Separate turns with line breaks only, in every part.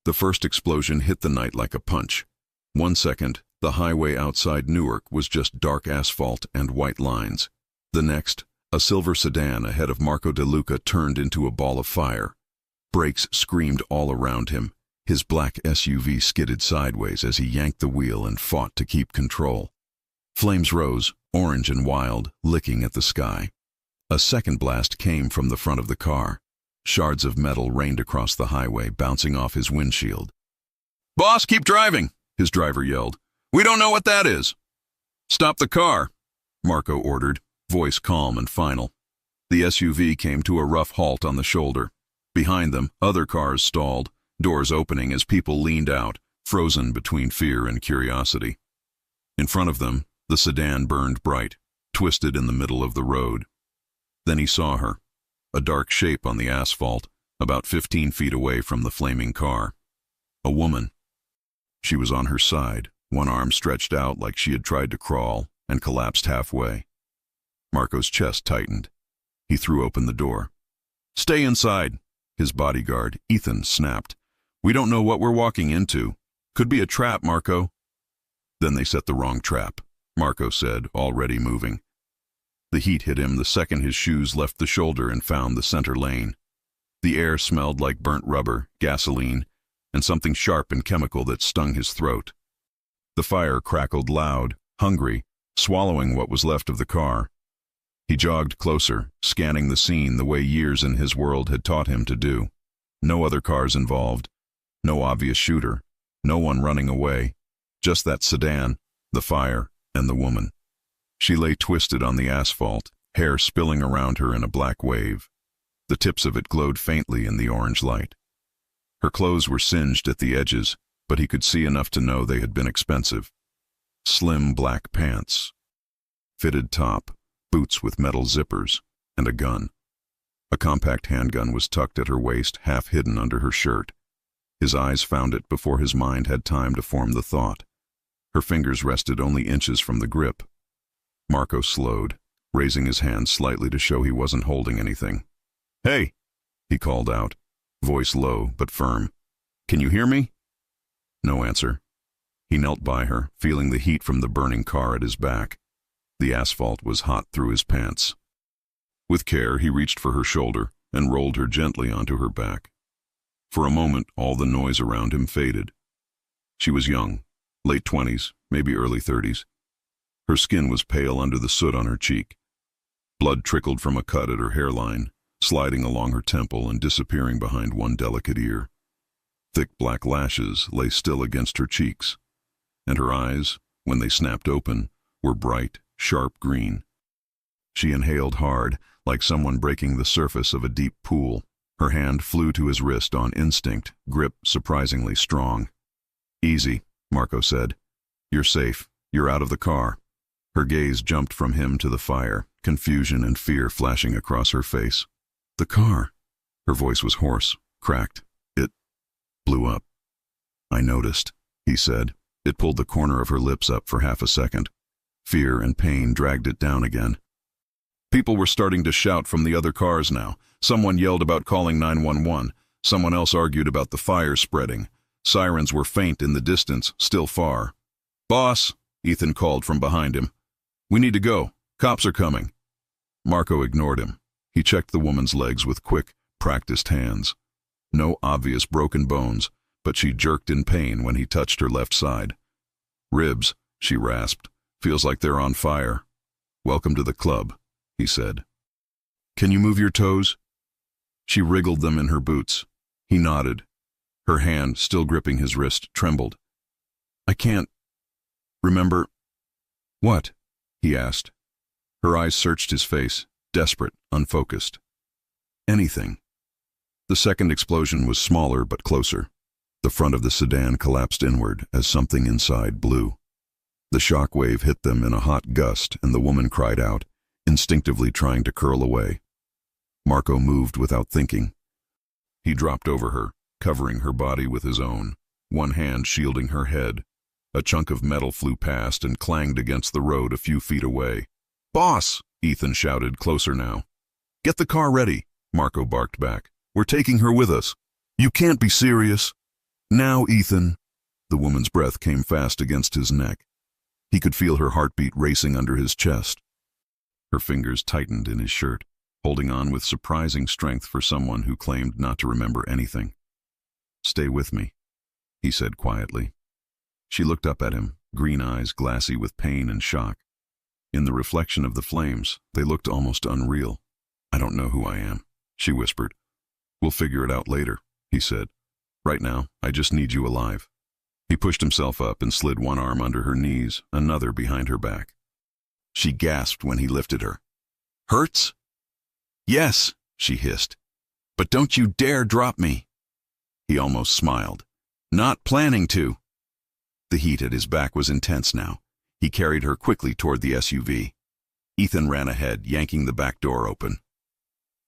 The first explosion hit the night like a punch. 1 second, the highway outside Newark was just dark asphalt and white lines. The next, a silver sedan ahead of Marco De Luca turned into a ball of fire. Brakes screamed all around him. His black SUV skidded sideways as he yanked the wheel and fought to keep control. Flames rose, orange and wild, licking at the sky. A second blast came from the front of the car. Shards of metal rained across the highway, bouncing off his windshield. "Boss, keep driving," his driver yelled. "We don't know what that is." "Stop the car," Marco ordered, voice calm and final. The SUV came to a rough halt on the shoulder. Behind them, other cars stalled, doors opening as people leaned out, frozen between fear and curiosity. In front of them, the sedan burned bright, twisted in the middle of the road. Then he saw her, a dark shape on the asphalt, about 15 feet away from the flaming car. A woman. She was on her side, one arm stretched out like she had tried to crawl, and collapsed halfway. Marco's chest tightened. He threw open the door. "Stay inside," his bodyguard, Ethan, snapped. "We don't know what we're walking into. Could be a trap, Marco." "Then they set the wrong trap," Marco said, already moving. The heat hit him the second his shoes left the shoulder and found the center lane. The air smelled like burnt rubber, gasoline, and something sharp and chemical that stung his throat. The fire crackled loud, hungry, swallowing what was left of the car. He jogged closer, scanning the scene the way years in his world had taught him to do. No other cars involved. No obvious shooter. No one running away. Just that sedan, the fire, and the woman. She lay twisted on the asphalt, hair spilling around her in a black wave. The tips of it glowed faintly in the orange light. Her clothes were singed at the edges, but he could see enough to know they had been expensive. Slim black pants, fitted top, boots with metal zippers, and a gun. A compact handgun was tucked at her waist, half hidden under her shirt. His eyes found it before his mind had time to form the thought. Her fingers rested only inches from the grip. Marco slowed, raising his hand slightly to show he wasn't holding anything. "Hey," he called out, voice low but firm. "Can you hear me?" No answer. He knelt by her, feeling the heat from the burning car at his back. The asphalt was hot through his pants. With care, he reached for her shoulder and rolled her gently onto her back. For a moment, all the noise around him faded. She was young, late 20s, maybe early 30s. Her skin was pale under the soot on her cheek. Blood trickled from a cut at her hairline, sliding along her temple and disappearing behind one delicate ear. Thick black lashes lay still against her cheeks, and her eyes, when they snapped open, were bright, sharp green. She inhaled hard, like someone breaking the surface of a deep pool. Her hand flew to his wrist on instinct, grip surprisingly strong. "Easy," Marco said. "You're safe. You're out of the car." Her gaze jumped from him to the fire, confusion and fear flashing across her face. "The car." Her voice was hoarse, cracked. "It blew up." "I noticed," he said. It pulled the corner of her lips up for half a second. Fear and pain dragged it down again. People were starting to shout from the other cars now. Someone yelled about calling 911. Someone else argued about the fire spreading. Sirens were faint in the distance, still far. "Boss," Ethan called from behind him. "We need to go. Cops are coming." Marco ignored him. He checked the woman's legs with quick, practiced hands. No obvious broken bones, but she jerked in pain when he touched her left side. "Ribs," she rasped. "Feels like they're on fire." "Welcome to the club," he said. "Can you move your toes?" She wriggled them in her boots. He nodded. Her hand, still gripping his wrist, trembled. "I can't remember." "What?" he asked. Her eyes searched his face, desperate, unfocused. "Anything." The second explosion was smaller but closer. The front of the sedan collapsed inward as something inside blew. The shock wave hit them in a hot gust, and the woman cried out, instinctively trying to curl away. Marco moved without thinking. He dropped over her, covering her body with his own, one hand shielding her head. A chunk of metal flew past and clanged against the road a few feet away. "Boss!" Ethan shouted, closer now. "Get the car ready," Marco barked back. "We're taking her with us." "You can't be serious." Now, Ethan. The woman's breath came fast against his neck. He could feel her heartbeat racing under his chest. Her fingers tightened in his shirt, holding on with surprising strength for someone who claimed not to remember anything. "Stay with me," he said quietly. She looked up at him, green eyes glassy with pain and shock. In the reflection of the flames, they looked almost unreal. "I don't know who I am," she whispered. "We'll figure it out later," he said. "Right now, I just need you alive." He pushed himself up and slid one arm under her knees, another behind her back. She gasped when he lifted her. "Hurts?" "Yes," she hissed. "But don't you dare drop me." He almost smiled. "Not planning to." The heat at his back was intense now. He carried her quickly toward the SUV. Ethan ran ahead, yanking the back door open.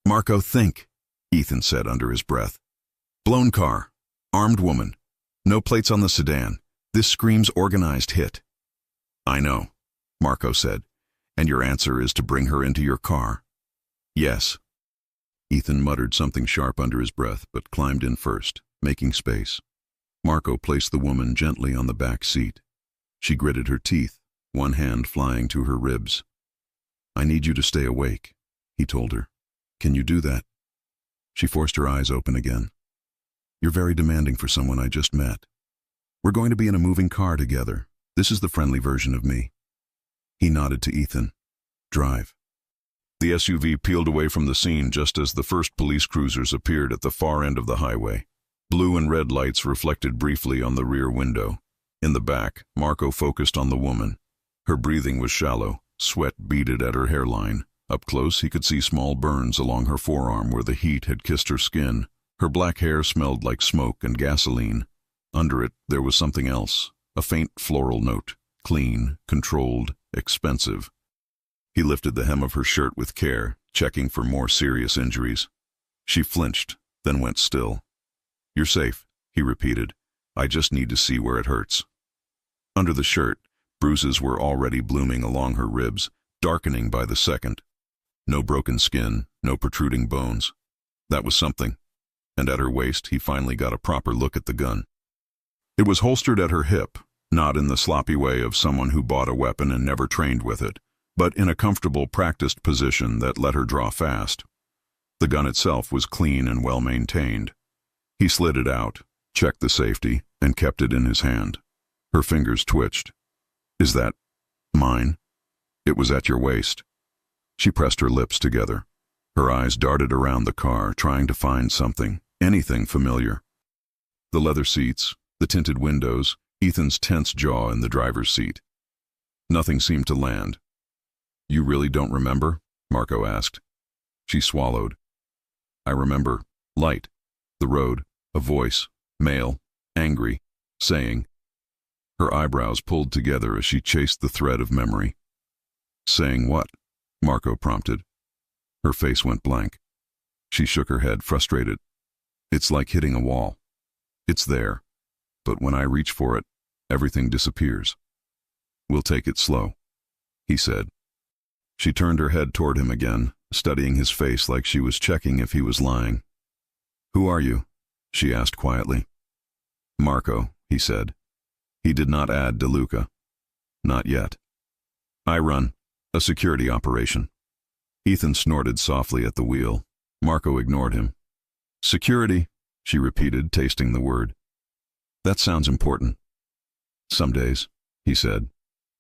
"Marco, think," Ethan said under his breath. "Blown car. Armed woman. No plates on the sedan. This screams organized hit." "I know," Marco said. "And your answer is to bring her into your car?" "Yes." Ethan muttered something sharp under his breath, but climbed in first, making space. Marco placed the woman gently on the back seat. She gritted her teeth, one hand flying to her ribs. "I need you to stay awake," he told her. "Can you do that?" She forced her eyes open again. "You're very demanding for someone I just met. We're going to be in a moving car together. This is the friendly version of me." He nodded to Ethan. "Drive." The SUV peeled away from the scene just as the first police cruisers appeared at the far end of the highway. Blue and red lights reflected briefly on the rear window. In the back, Marco focused on the woman. Her breathing was shallow, sweat beaded at her hairline. Up close, he could see small burns along her forearm where the heat had kissed her skin. Her black hair smelled like smoke and gasoline. Under it, there was something else, a faint floral note, clean, controlled, expensive. He lifted the hem of her shirt with care, checking for more serious injuries. She flinched, then went still. "You're safe," he repeated. "I just need to see where it hurts." Under the shirt, bruises were already blooming along her ribs, darkening by the second. No broken skin, no protruding bones. That was something. And at her waist, he finally got a proper look at the gun. It was holstered at her hip, not in the sloppy way of someone who bought a weapon and never trained with it, but in a comfortable, practiced position that let her draw fast. The gun itself was clean and well-maintained. He slid it out, checked the safety, and kept it in his hand. Her fingers twitched. "Is that mine?" "It was at your waist." She pressed her lips together. Her eyes darted around the car, trying to find something, anything familiar. The leather seats, the tinted windows, Ethan's tense jaw in the driver's seat. Nothing seemed to land. "You really don't remember?" Marco asked. She swallowed. "I remember. Light. The road. A voice. Male. Angry. Saying." Her eyebrows pulled together as she chased the thread of memory. "Saying what?" Marco prompted. Her face went blank. She shook her head, frustrated. "It's like hitting a wall. It's there, but when I reach for it, everything disappears." "We'll take it slow," he said. She turned her head toward him again, studying his face like she was checking if he was lying. "Who are you?" she asked quietly. "Marco," he said. He did not add DeLuca. "Not yet. I run a security operation." Ethan snorted softly at the wheel. Marco ignored him. "Security," she repeated, tasting the word. "That sounds important." "Some days," he said.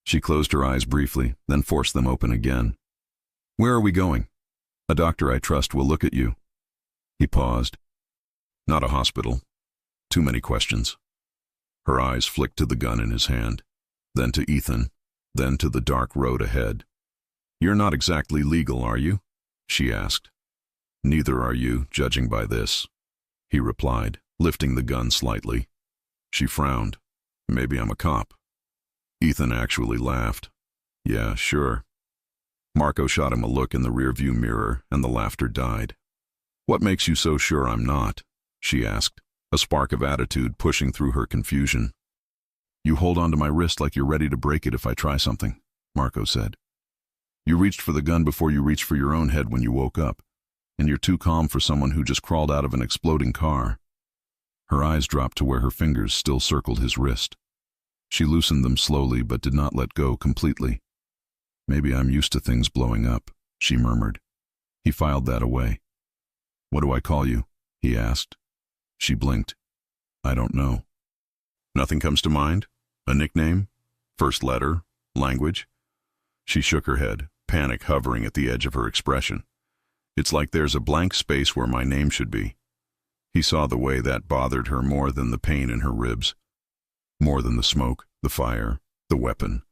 She closed her eyes briefly, then forced them open again. "Where are we going?" "A doctor I trust will look at you." He paused. "Not a hospital. Too many questions." Her eyes flicked to the gun in his hand, then to Ethan, then to the dark road ahead. "You're not exactly legal, are you?" she asked. "Neither are you, judging by this," he replied, lifting the gun slightly. She frowned. "Maybe I'm a cop." Ethan actually laughed. "Yeah, sure." Marco shot him a look in the rearview mirror, and the laughter died. "What makes you so sure I'm not?" she asked, a spark of attitude pushing through her confusion. "You hold onto my wrist like you're ready to break it if I try something," Marco said. "You reached for the gun before you reached for your own head when you woke up, and you're too calm for someone who just crawled out of an exploding car." Her eyes dropped to where her fingers still circled his wrist. She loosened them slowly but did not let go completely. "Maybe I'm used to things blowing up," she murmured. He filed that away. "What do I call you?" he asked. She blinked. "I don't know." "Nothing comes to mind? A nickname? First letter? Language?" She shook her head, panic hovering at the edge of her expression. "It's like there's a blank space where my name should be." He saw the way that bothered her more than the pain in her ribs, more than the smoke, the fire, the weapon.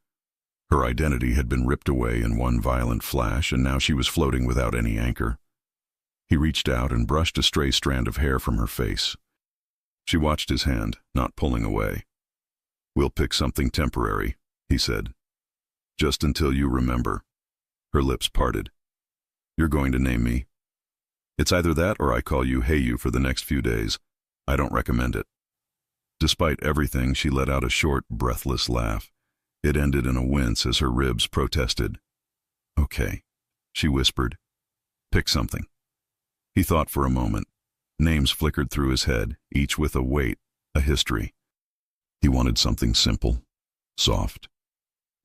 Her identity had been ripped away in one violent flash, and now she was floating without any anchor. He reached out and brushed a stray strand of hair from her face. She watched his hand, not pulling away. "We'll pick something temporary," he said. "Just until you remember." Her lips parted. "You're going to name me?" "It's either that or I call you Hey You for the next few days. I don't recommend it." Despite everything, she let out a short, breathless laugh. It ended in a wince as her ribs protested. "Okay," she whispered. "Pick something." He thought for a moment. Names flickered through his head, each with a weight, a history. He wanted something simple, soft.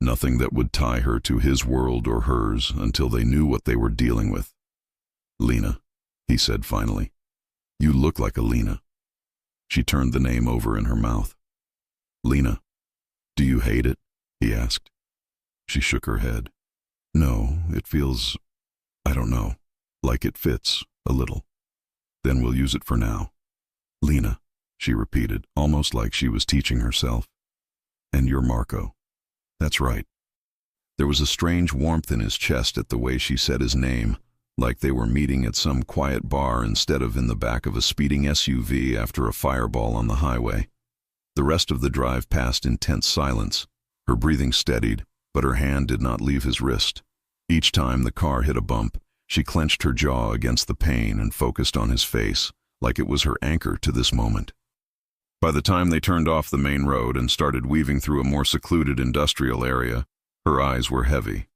Nothing that would tie her to his world or hers until they knew what they were dealing with. "Lena," he said finally. "You look like a Lena." She turned the name over in her mouth. "Lena, do you hate it?" he asked. She shook her head. "No, it feels, I don't know, like it fits, a little." "Then we'll use it for now." "Lena," she repeated, almost like she was teaching herself. "And you're Marco." "That's right." There was a strange warmth in his chest at the way she said his name, like they were meeting at some quiet bar instead of in the back of a speeding SUV after a fireball on the highway. The rest of the drive passed in tense silence. Her breathing steadied, but her hand did not leave his wrist. Each time the car hit a bump, she clenched her jaw against the pain and focused on his face, like it was her anchor to this moment. By the time they turned off the main road and started weaving through a more secluded industrial area, her eyes were heavy.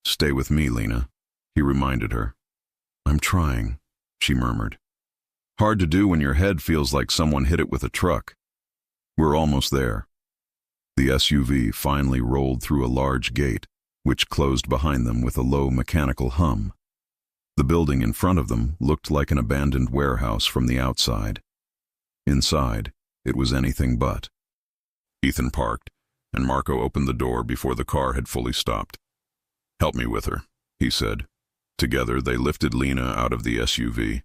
"Stay with me, Lena," he reminded her. "I'm trying," she murmured. "Hard to do when your head feels like someone hit it with a truck." "We're almost there." The SUV finally rolled through a large gate, which closed behind them with a low mechanical hum. The building in front of them looked like an abandoned warehouse from the outside. Inside, it was anything but. Ethan parked, and Marco opened the door before the car had fully stopped. "Help me with her," he said. Together, they lifted Lena out of the SUV.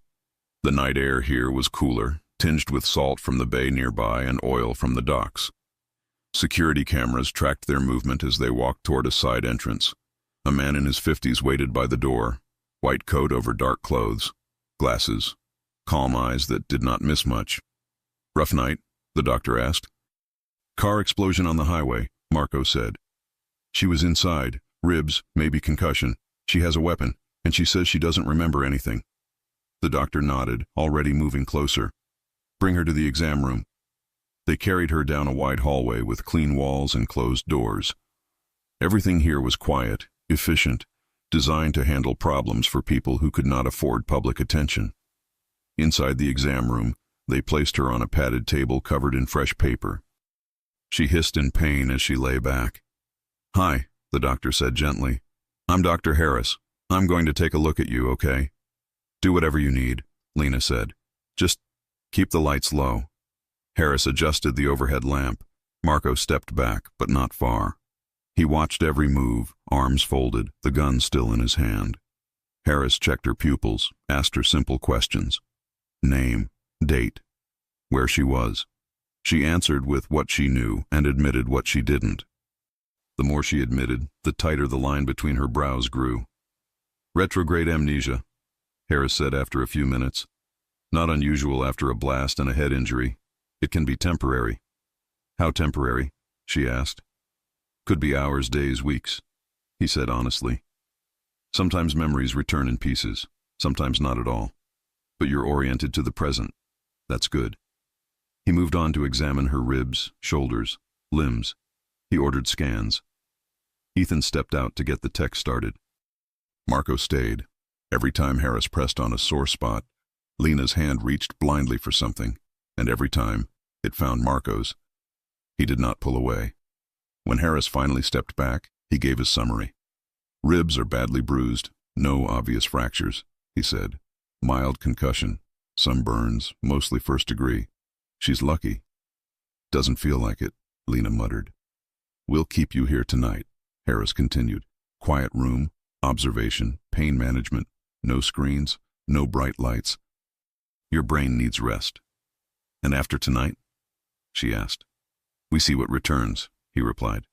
The night air here was cooler, tinged with salt from the bay nearby and oil from the docks. Security cameras tracked their movement as they walked toward a side entrance. A man in his 50s waited by the door, white coat over dark clothes, glasses, calm eyes that did not miss much. "Rough night?" the doctor asked. "Car explosion on the highway," Marco said. "She was inside, ribs, maybe concussion. She has a weapon, and she says she doesn't remember anything." The doctor nodded, already moving closer. "Bring her to the exam room." They carried her down a wide hallway with clean walls and closed doors. Everything here was quiet, efficient, designed to handle problems for people who could not afford public attention. Inside the exam room, they placed her on a padded table covered in fresh paper. She hissed in pain as she lay back. "Hi," the doctor said gently. "I'm Dr. Harris. I'm going to take a look at you, okay?" "Do whatever you need," Lena said. "Just keep the lights low." Harris adjusted the overhead lamp. Marco stepped back, but not far. He watched every move, arms folded, the gun still in his hand. Harris checked her pupils, asked her simple questions. Name, date, where she was. She answered with what she knew and admitted what she didn't. The more she admitted, the tighter the line between her brows grew. "Retrograde amnesia," Harris said after a few minutes. "Not unusual after a blast and a head injury. It can be temporary." "How temporary?" she asked. "Could be hours, days, weeks," he said honestly. "Sometimes memories return in pieces, sometimes not at all. But you're oriented to the present. That's good." He moved on to examine her ribs, shoulders, limbs. He ordered scans. Ethan stepped out to get the tech started. Marco stayed. Every time Harris pressed on a sore spot, Lena's hand reached blindly for something. and every time, it found Marco's. He did not pull away. When Harris finally stepped back, he gave his summary. Ribs are badly bruised, no obvious fractures, he said. Mild concussion, some burns, mostly first degree. She's lucky. Doesn't feel like it, Lena muttered. We'll keep you here tonight, Harris continued. Quiet room, observation, pain management, no screens, no bright lights. Your brain needs rest. And after tonight? She asked. We see what returns, he replied.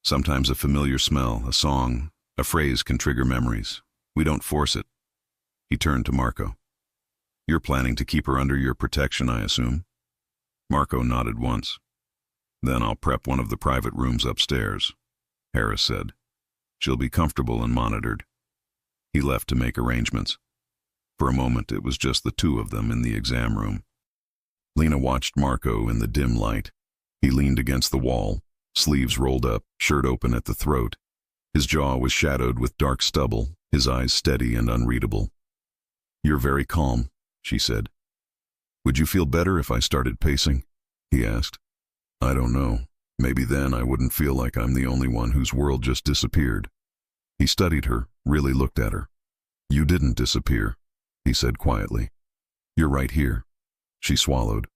Sometimes a familiar smell, a song, a phrase can trigger memories. We don't force it. He turned to Marco. You're planning to keep her under your protection, I assume? Marco nodded once. Then I'll prep one of the private rooms upstairs, Harris said. She'll be comfortable and monitored. He left to make arrangements. For a moment, it was just the two of them in the exam room. Lena watched Marco in the dim light. He leaned against the wall, sleeves rolled up, shirt open at the throat. His jaw was shadowed with dark stubble, his eyes steady and unreadable. You're very calm, she said. Would you feel better if I started pacing? He asked. I don't know. Maybe then I wouldn't feel like I'm the only one whose world just disappeared. He studied her, really looked at her. You didn't disappear, he said quietly. You're right here. She swallowed.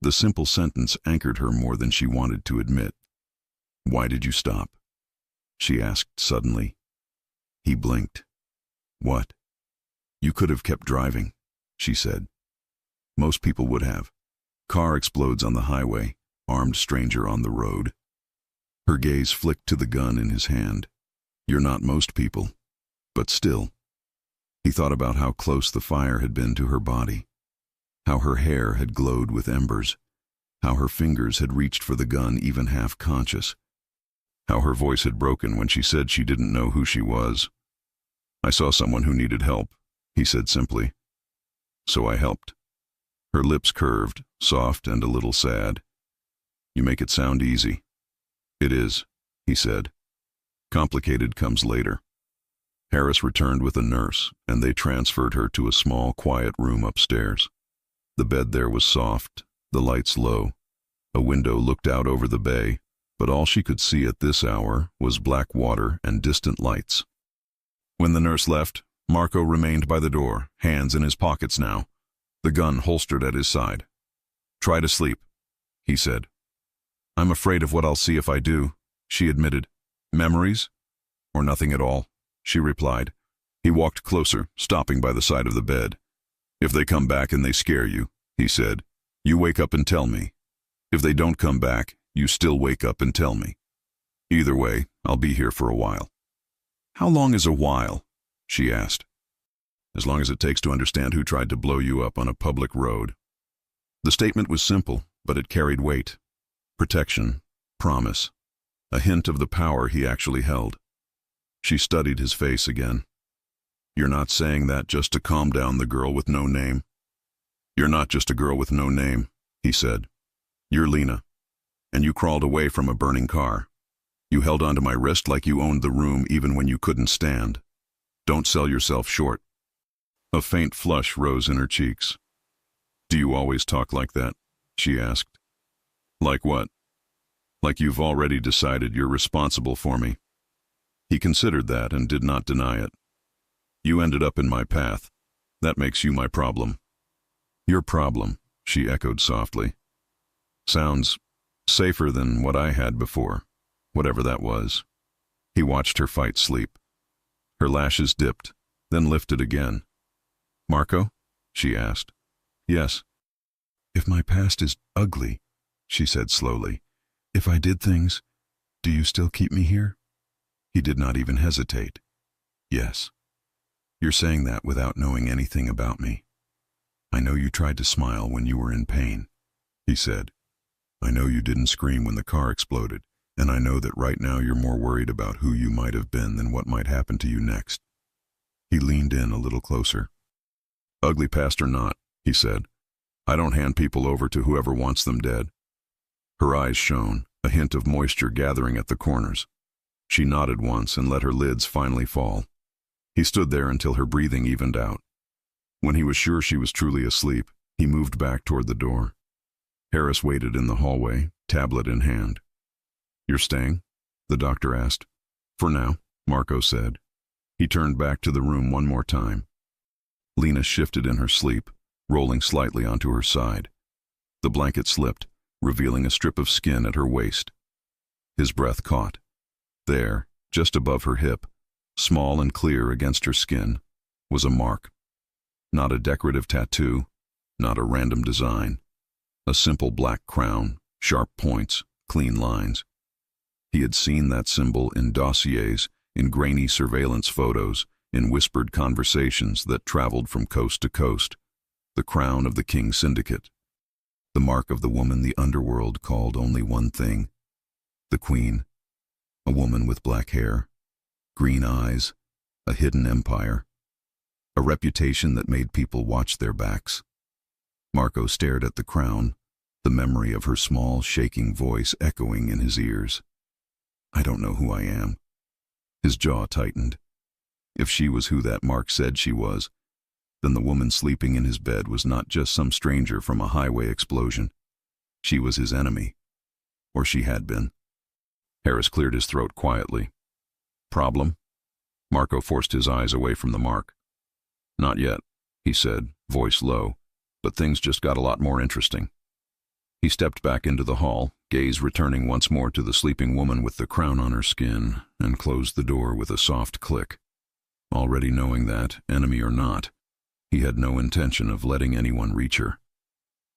The simple sentence anchored her more than she wanted to admit. Why did you stop? She asked suddenly. He blinked. What? You could have kept driving, she said. Most people would have. Car explodes on the highway, armed stranger on the road. Her gaze flicked to the gun in his hand. You're not most people, but still. He thought about how close the fire had been to her body, how her hair had glowed with embers, how her fingers had reached for the gun even half conscious, how her voice had broken when she said she didn't know who she was. I saw someone who needed help, he said simply. So I helped. Her lips curved, soft and a little sad. You make it sound easy. It is, he said. Complicated comes later. Harris returned with a nurse, and they transferred her to a small, quiet room upstairs. The bed there was soft, the lights low. A window looked out over the bay, but all she could see at this hour was black water and distant lights. When the nurse left, Marco remained by the door, hands in his pockets now, the gun holstered at his side. Try to sleep, he said. I'm afraid of what I'll see if I do, she admitted. Memories? Or nothing at all, she replied. He walked closer, stopping by the side of the bed. If they come back and they scare you, he said, you wake up and tell me. If they don't come back, you still wake up and tell me. Either way, I'll be here for a while. How long is a while? She asked. As long as it takes to understand who tried to blow you up on a public road. The statement was simple, but it carried weight. Protection, promise, a hint of the power he actually held. She studied his face again. You're not saying that just to calm down the girl with no name? You're not just a girl with no name, he said. You're Lena, and you crawled away from a burning car. You held onto my wrist like you owned the room even when you couldn't stand. Don't sell yourself short. A faint flush rose in her cheeks. Do you always talk like that? She asked. Like what? Like you've already decided you're responsible for me. He considered that and did not deny it. You ended up in my path. That makes you my problem. Your problem, she echoed softly. Sounds safer than what I had before, whatever that was. He watched her fight sleep. Her lashes dipped, then lifted again. Marco? She asked. Yes. If my past is ugly, she said slowly, if I did things, do you still keep me here? He did not even hesitate. Yes. You're saying that without knowing anything about me. I know you tried to smile when you were in pain, he said. I know you didn't scream when the car exploded, and I know that right now you're more worried about who you might have been than what might happen to you next. He leaned in a little closer. Ugly past or not, he said, I don't hand people over to whoever wants them dead. Her eyes shone, a hint of moisture gathering at the corners. She nodded once and let her lids finally fall. He stood there until her breathing evened out. When he was sure she was truly asleep, He moved back toward the door. Harris waited in the hallway, tablet in hand. "You're staying?" the doctor asked. "For now," Marco said. He turned back to the room one more time. Lena shifted in her sleep, rolling slightly onto her side. The blanket slipped, revealing a strip of skin at her waist. His breath caught. There, just above her hip, small and clear against her skin, was a mark. Not a decorative tattoo, not a random design. A simple black crown, sharp points, clean lines. He had seen that symbol in dossiers, in grainy surveillance photos, in whispered conversations that traveled from coast to coast. The crown of the King Syndicate. The mark of the woman the underworld called only one thing. The Queen. A woman with black hair, green eyes, a hidden empire. A reputation that made people watch their backs. Marco stared at the crown, the memory of her small, shaking voice echoing in his ears. "I don't know who I am." His jaw tightened. If she was who that mark said she was, then the woman sleeping in his bed was not just some stranger from a highway explosion. She was his enemy. Or she had been. Harris cleared his throat quietly. "Problem?" Marco forced his eyes away from the mark. "Not yet," he said, voice low, "but things just got a lot more interesting." He stepped back into the hall, gaze returning once more to the sleeping woman with the crown on her skin, and closed the door with a soft click. Already knowing that, enemy or not, he had no intention of letting anyone reach her.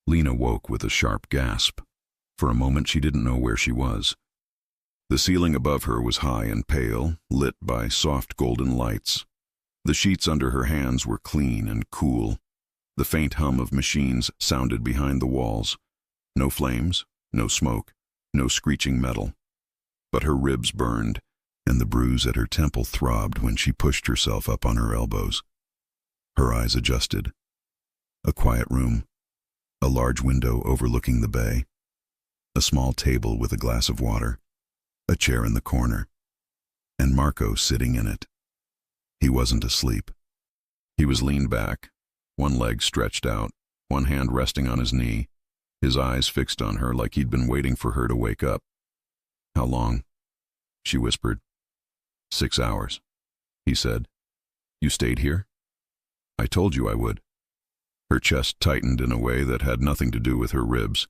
Lena woke with a sharp gasp. For a moment she didn't know where she was. The ceiling above her was high and pale, lit by soft golden lights. The sheets under her hands were clean and cool. The faint hum of machines sounded behind the walls. No flames, no smoke, no screeching metal. But her ribs burned, and the bruise at her temple throbbed when she pushed herself up on her elbows. Her eyes adjusted. A quiet room. A large window overlooking the bay. A small table with a glass of water. A chair in the corner. And Marco sitting in it. He wasn't asleep. He was leaned back, one leg stretched out, one hand resting on his knee, his eyes fixed on her like he'd been waiting for her to wake up. "How long?" she whispered. 6 hours, he said. "You stayed here?" "I told you I would." Her chest tightened in a way that had nothing to do with her ribs.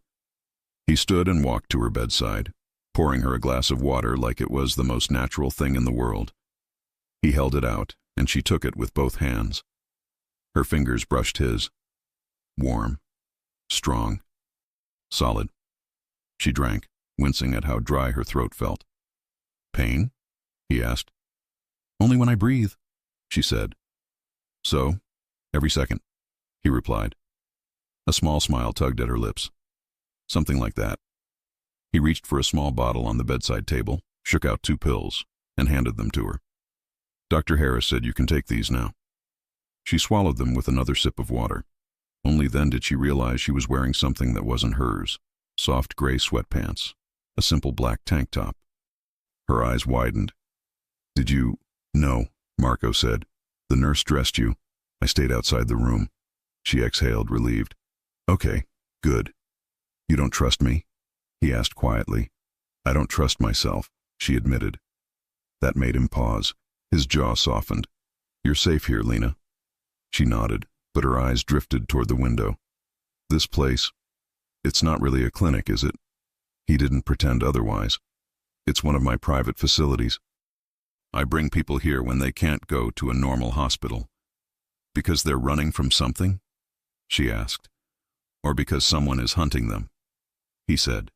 He stood and walked to her bedside, pouring her a glass of water like it was the most natural thing in the world. He held it out, and she took it with both hands. Her fingers brushed his. Warm, strong, solid. She drank, wincing at how dry her throat felt. "Pain?" he asked. "Only when I breathe," she said. "So, every second," he replied. A small smile tugged at her lips. "Something like that." He reached for a small bottle on the bedside table, shook out 2 pills, and handed them to her. "Dr. Harris said you can take these now." She swallowed them with another sip of water. Only then did she realize she was wearing something that wasn't hers. Soft gray sweatpants. A simple black tank top. Her eyes widened. "Did you—" "No," Marco said. "The nurse dressed you. I stayed outside the room." She exhaled, relieved. "Okay, good. You don't trust me?" he asked quietly. "I don't trust myself," she admitted. That made him pause. His jaw softened. "You're safe here, Lena." She nodded, but her eyes drifted toward the window. "This place, it's not really a clinic, is it?" He didn't pretend otherwise. "It's one of my private facilities. I bring people here when they can't go to a normal hospital." "Because they're running from something?" she asked. "Or because someone is hunting them?" he said.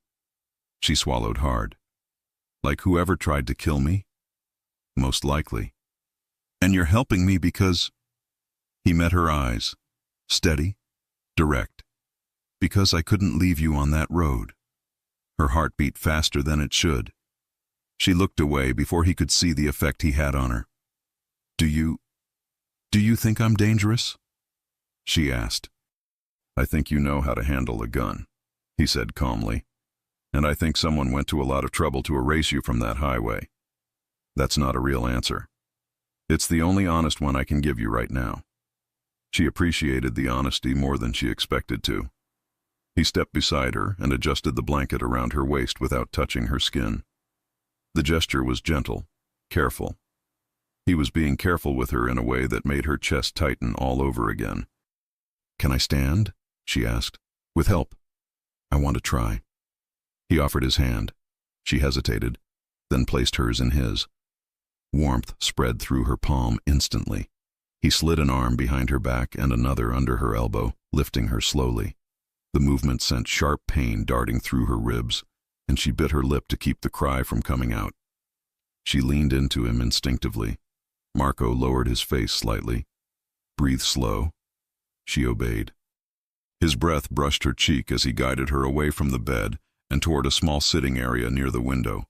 She swallowed hard. "Like whoever tried to kill me?" "Most likely." "And you're helping me because—" He met her eyes, steady, direct. "Because I couldn't leave you on that road." Her heart beat faster than it should. She looked away before he could see the effect he had on her. Do you think I'm dangerous?" she asked. "I think you know how to handle a gun," he said calmly. "And I think someone went to a lot of trouble to erase you from that highway. That's not a real answer. It's the only honest one I can give you right now. She appreciated the honesty more than she expected to. He stepped beside her and adjusted the blanket around her waist without touching her skin. The gesture was gentle, careful. He was being careful with her in a way that made her chest tighten all over again. "Can I stand?" she asked. "With help? I want to try." He offered his hand. She hesitated, then placed hers in his. Warmth spread through her palm instantly. He slid an arm behind her back and another under her elbow, lifting her slowly. The movement sent sharp pain darting through her ribs, and she bit her lip to keep the cry from coming out. She leaned into him instinctively. Marco lowered his face slightly. "Breathe slow." She obeyed. His breath brushed her cheek as he guided her away from the bed and toward a small sitting area near the window.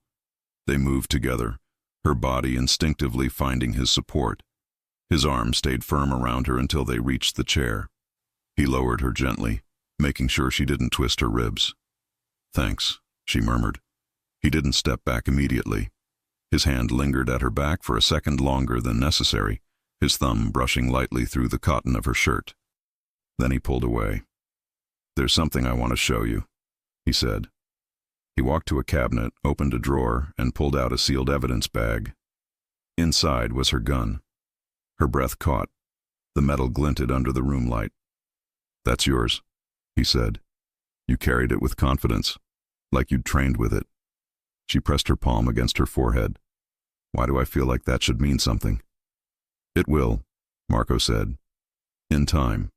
They moved together, her body instinctively finding his support. His arm stayed firm around her until they reached the chair. He lowered her gently, making sure she didn't twist her ribs. "Thanks," she murmured. He didn't step back immediately. His hand lingered at her back for a second longer than necessary, his thumb brushing lightly through the cotton of her shirt. Then he pulled away. "There's something I want to show you," he said. He walked to a cabinet, opened a drawer, and pulled out a sealed evidence bag. Inside was her gun. Her breath caught. The metal glinted under the room light. "That's yours," he said. "You carried it with confidence, like you'd trained with it." She pressed her palm against her forehead. "Why do I feel like that should mean something?" "It will," Marco said. "In time."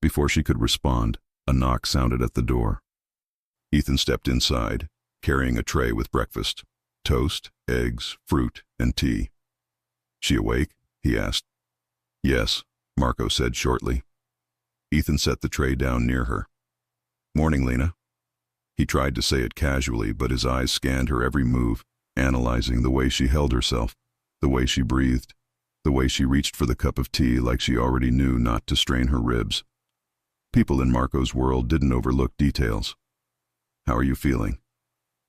Before she could respond, a knock sounded at the door. Ethan stepped inside, carrying a tray with breakfast: toast, eggs, fruit, and tea. "She awake?" he asked. "Yes," Marco said shortly. Ethan set the tray down near her. "Morning, Lena." He tried to say it casually, but his eyes scanned her every move, analyzing the way she held herself, the way she breathed, the way she reached for the cup of tea like she already knew not to strain her ribs. People in Marco's world didn't overlook details. "How are you feeling?"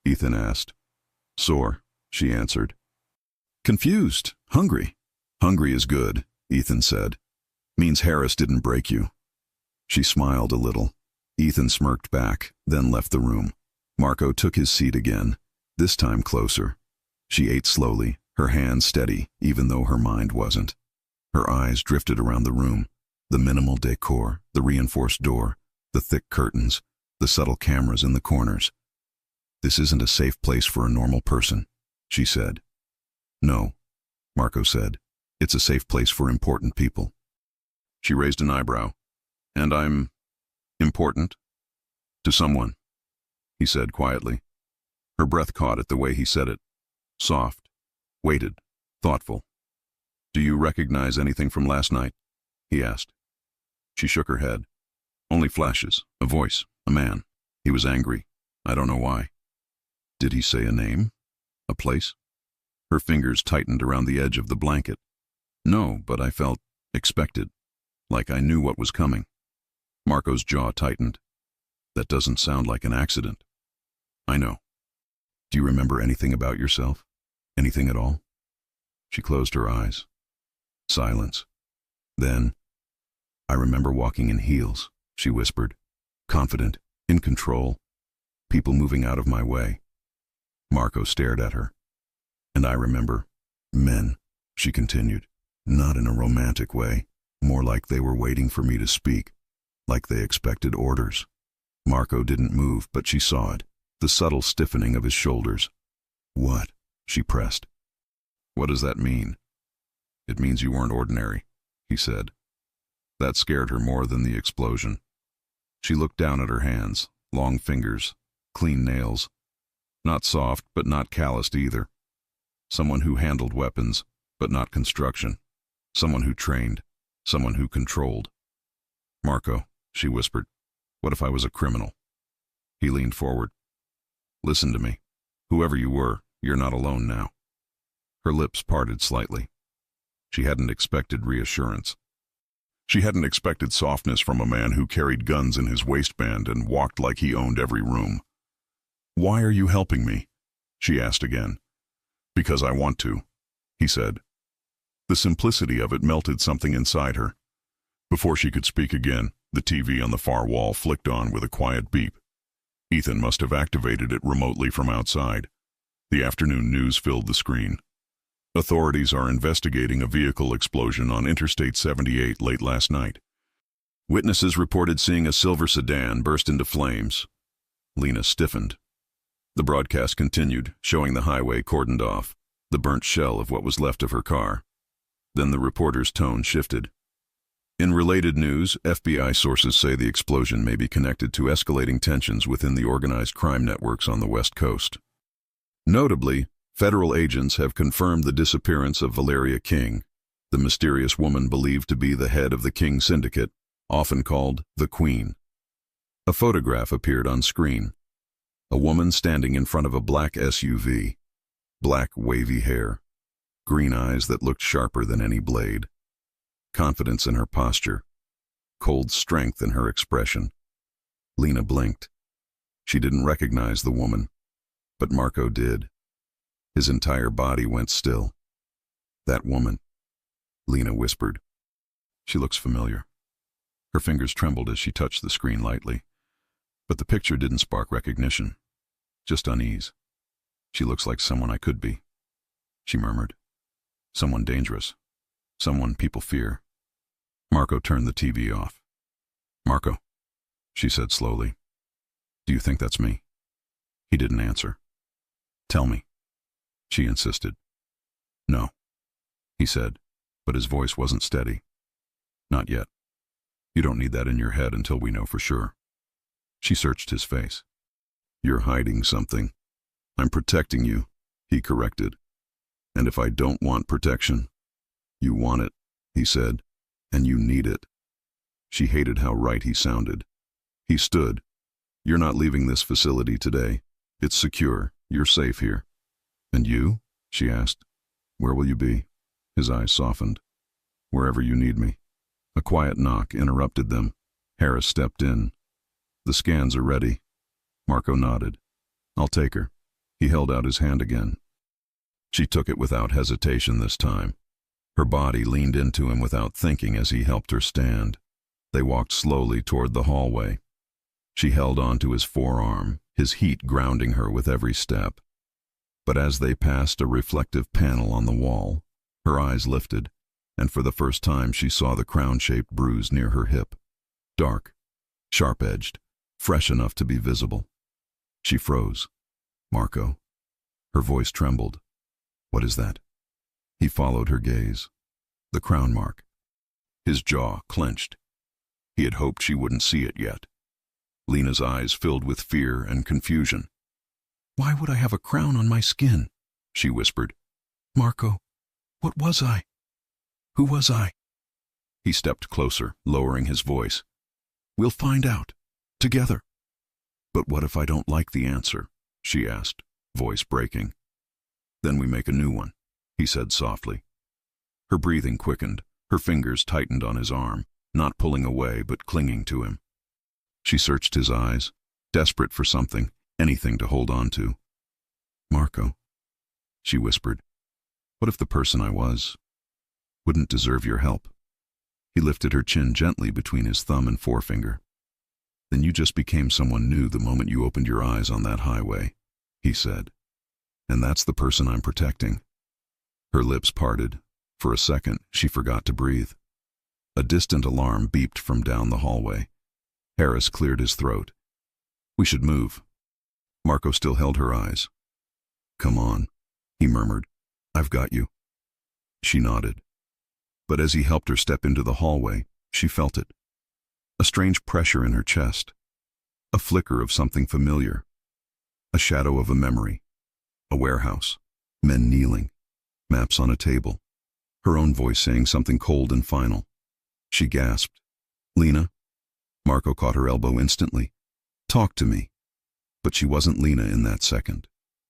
Ethan asked. "Sore," she answered. "Confused. Hungry." "Hungry is good," Ethan said. "Means Harris didn't break you." She smiled a little. Ethan smirked back, then left the room. Marco took his seat again, this time closer. She ate slowly, her hands steady, even though her mind wasn't. Her eyes drifted around the room, the minimal decor, the reinforced door, the thick curtains, the subtle cameras in the corners. "This isn't a safe place for a normal person," she said. "No," Marco said. "It's a safe place for important people." She raised an eyebrow. "And I'm important? To someone," he said quietly. Her breath caught at the way he said it. Soft, weighted, thoughtful. "Do you recognize anything from last night?" he asked. She shook her head. "Only flashes, a voice, a man. He was angry. I don't know why." "Did he say a name? A place?" Her fingers tightened around the edge of the blanket. "No, but I felt expected, like I knew what was coming." Marco's jaw tightened. "That doesn't sound like an accident." "I know. Do you remember anything about yourself? Anything at all?" She closed her eyes. Silence. Then, "I remember walking in heels," she whispered. "Confident, in control, people moving out of my way." Marco stared at her. "And I remember men," she continued, "not in a romantic way, more like they were waiting for me to speak, like they expected orders." Marco didn't move, but she saw it, the subtle stiffening of his shoulders. "What?" she pressed. "What does that mean?" "It means you weren't ordinary," he said. That scared her more than the explosion. She looked down at her hands, long fingers, clean nails. Not soft, but not calloused either. Someone who handled weapons, but not construction. Someone who trained, someone who controlled. "Marco," she whispered, "what if I was a criminal?" He leaned forward. "Listen to me. Whoever you were, you're not alone now." Her lips parted slightly. She hadn't expected reassurance. She hadn't expected softness from a man who carried guns in his waistband and walked like he owned every room. "Why are you helping me?" she asked again. "Because I want to," he said. The simplicity of it melted something inside her. Before she could speak again, the TV on the far wall flicked on with a quiet beep. Ethan must have activated it remotely from outside. The afternoon news filled the screen. Authorities are investigating a vehicle explosion on Interstate 78 late last night. Witnesses reported seeing a silver sedan burst into flames. Lena stiffened. The broadcast continued, showing the highway cordoned off, the burnt shell of what was left of her car. Then the reporter's tone shifted. In related news, FBI sources say the explosion may be connected to escalating tensions within the organized crime networks on the West Coast. Notably, federal agents have confirmed the disappearance of Valeria King, the mysterious woman believed to be the head of the King Syndicate, often called the Queen. A photograph appeared on screen. A woman standing in front of a black SUV, black wavy hair, green eyes that looked sharper than any blade, confidence in her posture, cold strength in her expression. Lena blinked. She didn't recognize the woman, but Marco did. His entire body went still. That woman, Lena whispered. She looks familiar. Her fingers trembled as she touched the screen lightly, but the picture didn't spark recognition, just unease. She looks like someone I could be, she murmured. Someone dangerous. Someone people fear. Marco turned the TV off. Marco, she said slowly. Do you think that's me? He didn't answer. Tell me, she insisted. No, he said, but his voice wasn't steady. Not yet. You don't need that in your head until we know for sure. She searched his face. You're hiding something. I'm protecting you, he corrected. And if I don't want protection, you want it, he said, and you need it. She hated how right he sounded. He stood. You're not leaving this facility today. It's secure. You're safe here. And you? She asked. Where will you be? His eyes softened. Wherever you need me. A quiet knock interrupted them. Harris stepped in. The scans are ready. Marco nodded. I'll take her. He held out his hand again. She took it without hesitation this time. Her body leaned into him without thinking as he helped her stand. They walked slowly toward the hallway. She held onto his forearm, his heat grounding her with every step. But as they passed a reflective panel on the wall, her eyes lifted, and for the first time she saw the crown-shaped bruise near her hip. Dark, sharp-edged, fresh enough to be visible. She froze. Marco. Her voice trembled. What is that? He followed her gaze. The crown mark. His jaw clenched. He had hoped she wouldn't see it yet. Lena's eyes filled with fear and confusion. Why would I have a crown on my skin? She whispered. Marco, what was I? Who was I? He stepped closer, lowering his voice. We'll find out. Together. But what if I don't like the answer? She asked, voice breaking. Then we make a new one, he said softly. Her breathing quickened, her fingers tightened on his arm, not pulling away but clinging to him. She searched his eyes, desperate for something, anything to hold on to. Marco, she whispered, what if the person I was wouldn't deserve your help? He lifted her chin gently between his thumb and forefinger. Then you just became someone new the moment you opened your eyes on that highway, he said. And that's the person I'm protecting. Her lips parted. For a second, she forgot to breathe. A distant alarm beeped from down the hallway. Harris cleared his throat. We should move. Marco still held her eyes. Come on, he murmured. I've got you. She nodded. But as he helped her step into the hallway, she felt it. A strange pressure in her chest. A flicker of something familiar. A shadow of a memory. A warehouse. Men kneeling. Maps on a table. Her own voice saying something cold and final. She gasped. Lena? Marco caught her elbow instantly. Talk to me. But she wasn't Lena in that second.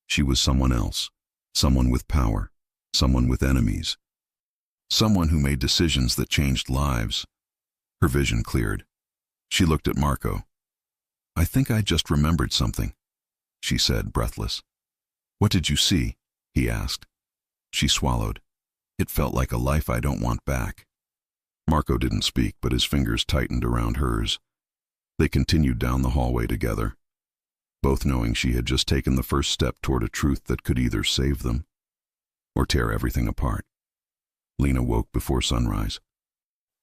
She was someone else. Someone with power. Someone with enemies. Someone who made decisions that changed lives. Her vision cleared. She looked at Marco. I think I just remembered something, she said, breathless. What did you see? He asked. She swallowed. It felt like a life I don't want back. Marco didn't speak, but his fingers tightened around hers. They continued down the hallway together, both knowing she had just taken the first step toward a truth that could either save them or tear everything apart. Lena woke before sunrise.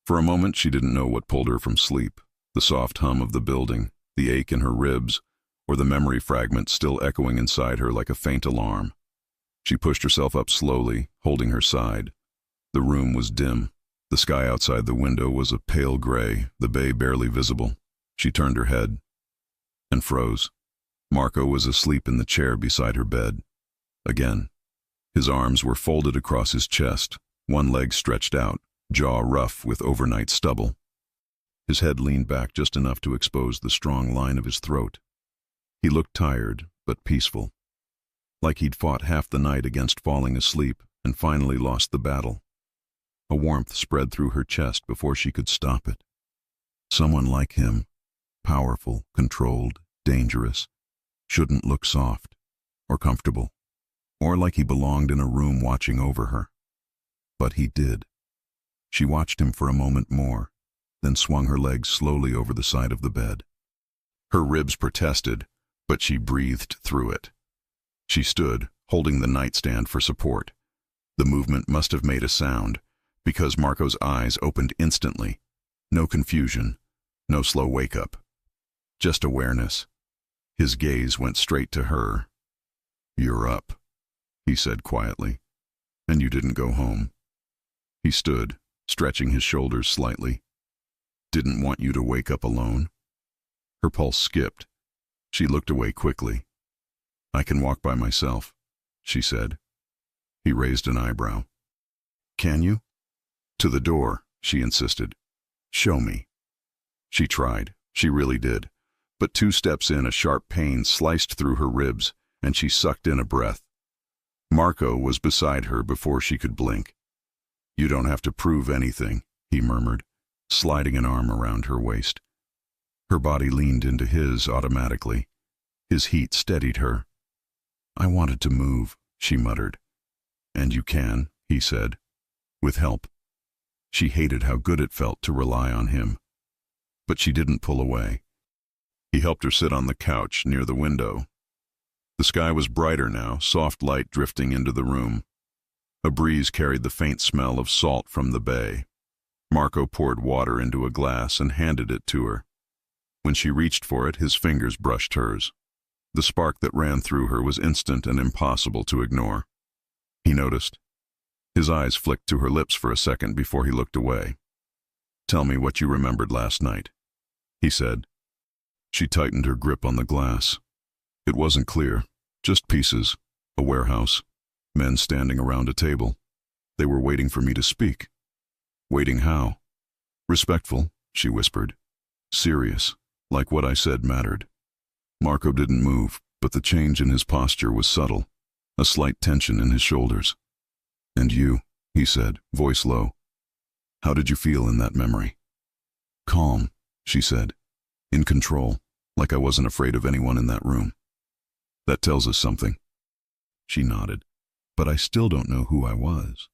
For a moment, she didn't know what pulled her from sleep, the soft hum of the building, the ache in her ribs, or the memory fragment still echoing inside her like a faint alarm. She pushed herself up slowly, holding her side. The room was dim. The sky outside the window was a pale gray, the bay barely visible. She turned her head and froze. Marco was asleep in the chair beside her bed. Again. His arms were folded across his chest, one leg stretched out, jaw rough with overnight stubble. His head leaned back just enough to expose the strong line of his throat. He looked tired, but peaceful, like he'd fought half the night against falling asleep and finally lost the battle. A warmth spread through her chest before she could stop it. Someone like him, powerful, controlled, dangerous, shouldn't look soft or comfortable, or like he belonged in a room watching over her. But he did. She watched him for a moment more, then swung her legs slowly over the side of the bed. Her ribs protested, but she breathed through it. She stood, holding the nightstand for support. The movement must have made a sound, because Marco's eyes opened instantly. No confusion, no slow wake-up. Just awareness. His gaze went straight to her. "You're up," he said quietly. "And you didn't go home." He stood, stretching his shoulders slightly. "Didn't want you to wake up alone." Her pulse skipped. She looked away quickly. "I can walk by myself," she said. He raised an eyebrow. "Can you?" "To the door," she insisted. "Show me." She tried. She really did. But 2 steps in, a sharp pain sliced through her ribs, and she sucked in a breath. Marco was beside her before she could blink. "You don't have to prove anything," he murmured, sliding an arm around her waist. Her body leaned into his automatically. His heat steadied her. "I wanted to move," she muttered. "And you can," he said, "with help." She hated how good it felt to rely on him. But she didn't pull away. He helped her sit on the couch near the window. The sky was brighter now, soft light drifting into the room. A breeze carried the faint smell of salt from the bay. Marco poured water into a glass and handed it to her. When she reached for it, his fingers brushed hers. The spark that ran through her was instant and impossible to ignore. He noticed. His eyes flicked to her lips for a second before he looked away. "Tell me what you remembered last night," he said. She tightened her grip on the glass. It wasn't clear, just pieces, a warehouse, men standing around a table. They were waiting for me to speak. Waiting how? "Respectful," she whispered. "Serious, like what I said mattered." Marco didn't move, but the change in his posture was subtle, a slight tension in his shoulders. "And you," he said, voice low. "How did you feel in that memory?" "Calm," she said. "In control, like I wasn't afraid of anyone in that room." "That tells us something." She nodded. "But I still don't know who I was."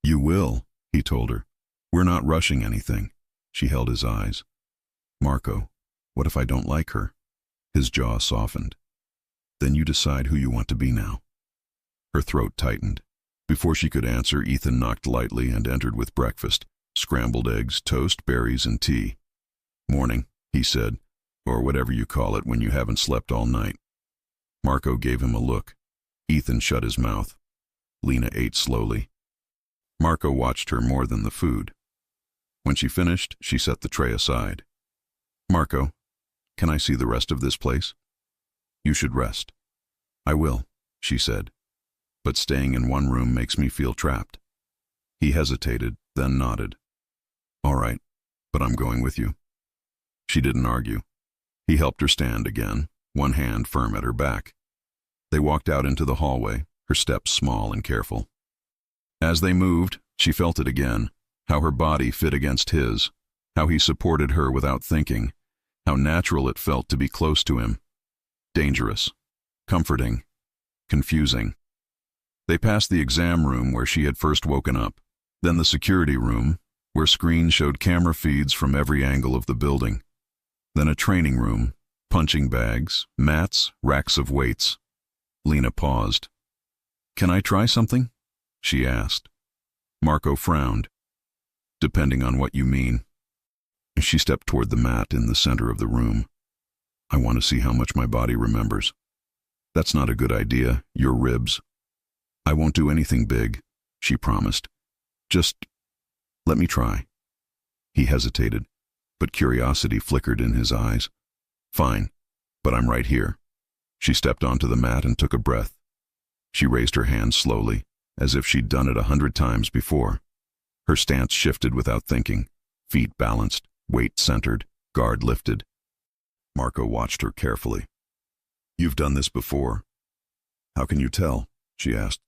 "You will," he told her. "We're not rushing anything." She held his eyes. "Marco, what if I don't like her?" His jaw softened. "Then you decide who you want to be now." Her throat tightened. Before she could answer, Ethan knocked lightly and entered with breakfast, scrambled eggs, toast, berries, and tea. "Morning," he said, "or whatever you call it when you haven't slept all night." Marco gave him a look. Ethan shut his mouth. Lena ate slowly. Marco watched her more than the food. When she finished, she set the tray aside. "Marco, can I see the rest of this place?" "You should rest." "I will," she said. "But staying in one room makes me feel trapped." He hesitated, then nodded. "All right, but I'm going with you." She didn't argue. He helped her stand again, one hand firm at her back. They walked out into the hallway, her steps small and careful. As they moved, she felt it again, how her body fit against his, how he supported her without thinking, how natural it felt to be close to him. Dangerous, comforting, confusing. They passed the exam room where she had first woken up, then the security room, where screens showed camera feeds from every angle of the building. Then a training room, punching bags, mats, racks of weights. Lena paused. "Can I try something?" she asked. Marco frowned. "Depending on what you mean." She stepped toward the mat in the center of the room. "I want to see how much my body remembers." "That's not a good idea, your ribs." "I won't do anything big," she promised. "Just let me try." He hesitated, but curiosity flickered in his eyes. "Fine, but I'm right here." She stepped onto the mat and took a breath. She raised her hands slowly, as if she'd done it 100 times before. Her stance shifted without thinking, feet balanced, weight centered, guard lifted. Marco watched her carefully. "You've done this before." "How can you tell?" she asked.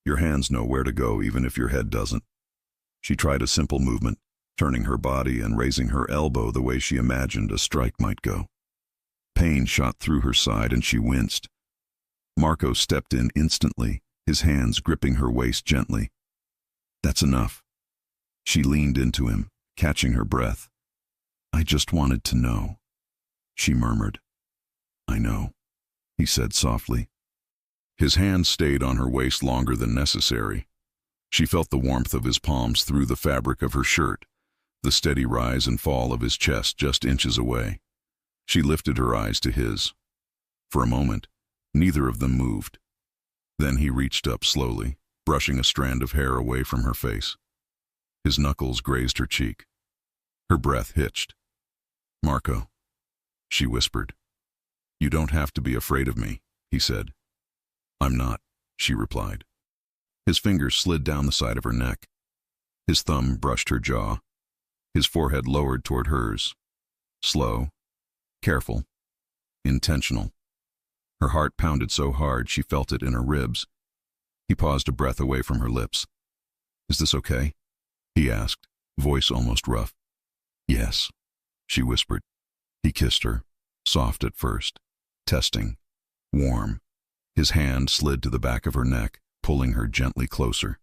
"Your hands know where to go even if your head doesn't." She tried a simple movement, turning her body and raising her elbow the way she imagined a strike might go. Pain shot through her side and she winced. Marco stepped in instantly, his hands gripping her waist gently. "That's enough." She leaned into him, catching her breath. "I just wanted to know," she murmured. "I know," he said softly. His hand stayed on her waist longer than necessary. She felt the warmth of his palms through the fabric of her shirt, the steady rise and fall of his chest just inches away. She lifted her eyes to his. For a moment, neither of them moved. Then he reached up slowly, brushing a strand of hair away from her face. His knuckles grazed her cheek. Her breath hitched. "Marco," she whispered. "You don't have to be afraid of me," he said. "I'm not," she replied. His fingers slid down the side of her neck. His thumb brushed her jaw. His forehead lowered toward hers. Slow, careful, intentional. Her heart pounded so hard she felt it in her ribs. He paused a breath away from her lips. "Is this okay?" he asked, voice almost rough. "Yes," she whispered. He kissed her, soft at first, testing, warm. His hand slid to the back of her neck, pulling her gently closer.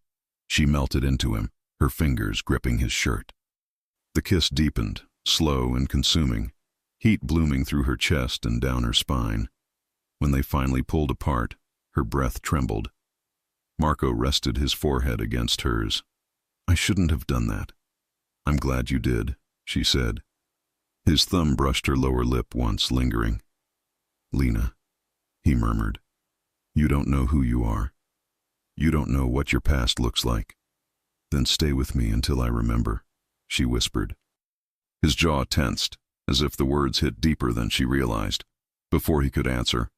She melted into him, her fingers gripping his shirt. The kiss deepened, slow and consuming, heat blooming through her chest and down her spine. When they finally pulled apart, her breath trembled. Marco rested his forehead against hers. "I shouldn't have done that." "I'm glad you did," she said. His thumb brushed her lower lip once, lingering. "Lena," he murmured, "you don't know who you are. You don't know what your past looks like. Then stay with me until I remember," she whispered. His jaw tensed, as if the words hit deeper than she realized. Before he could answer,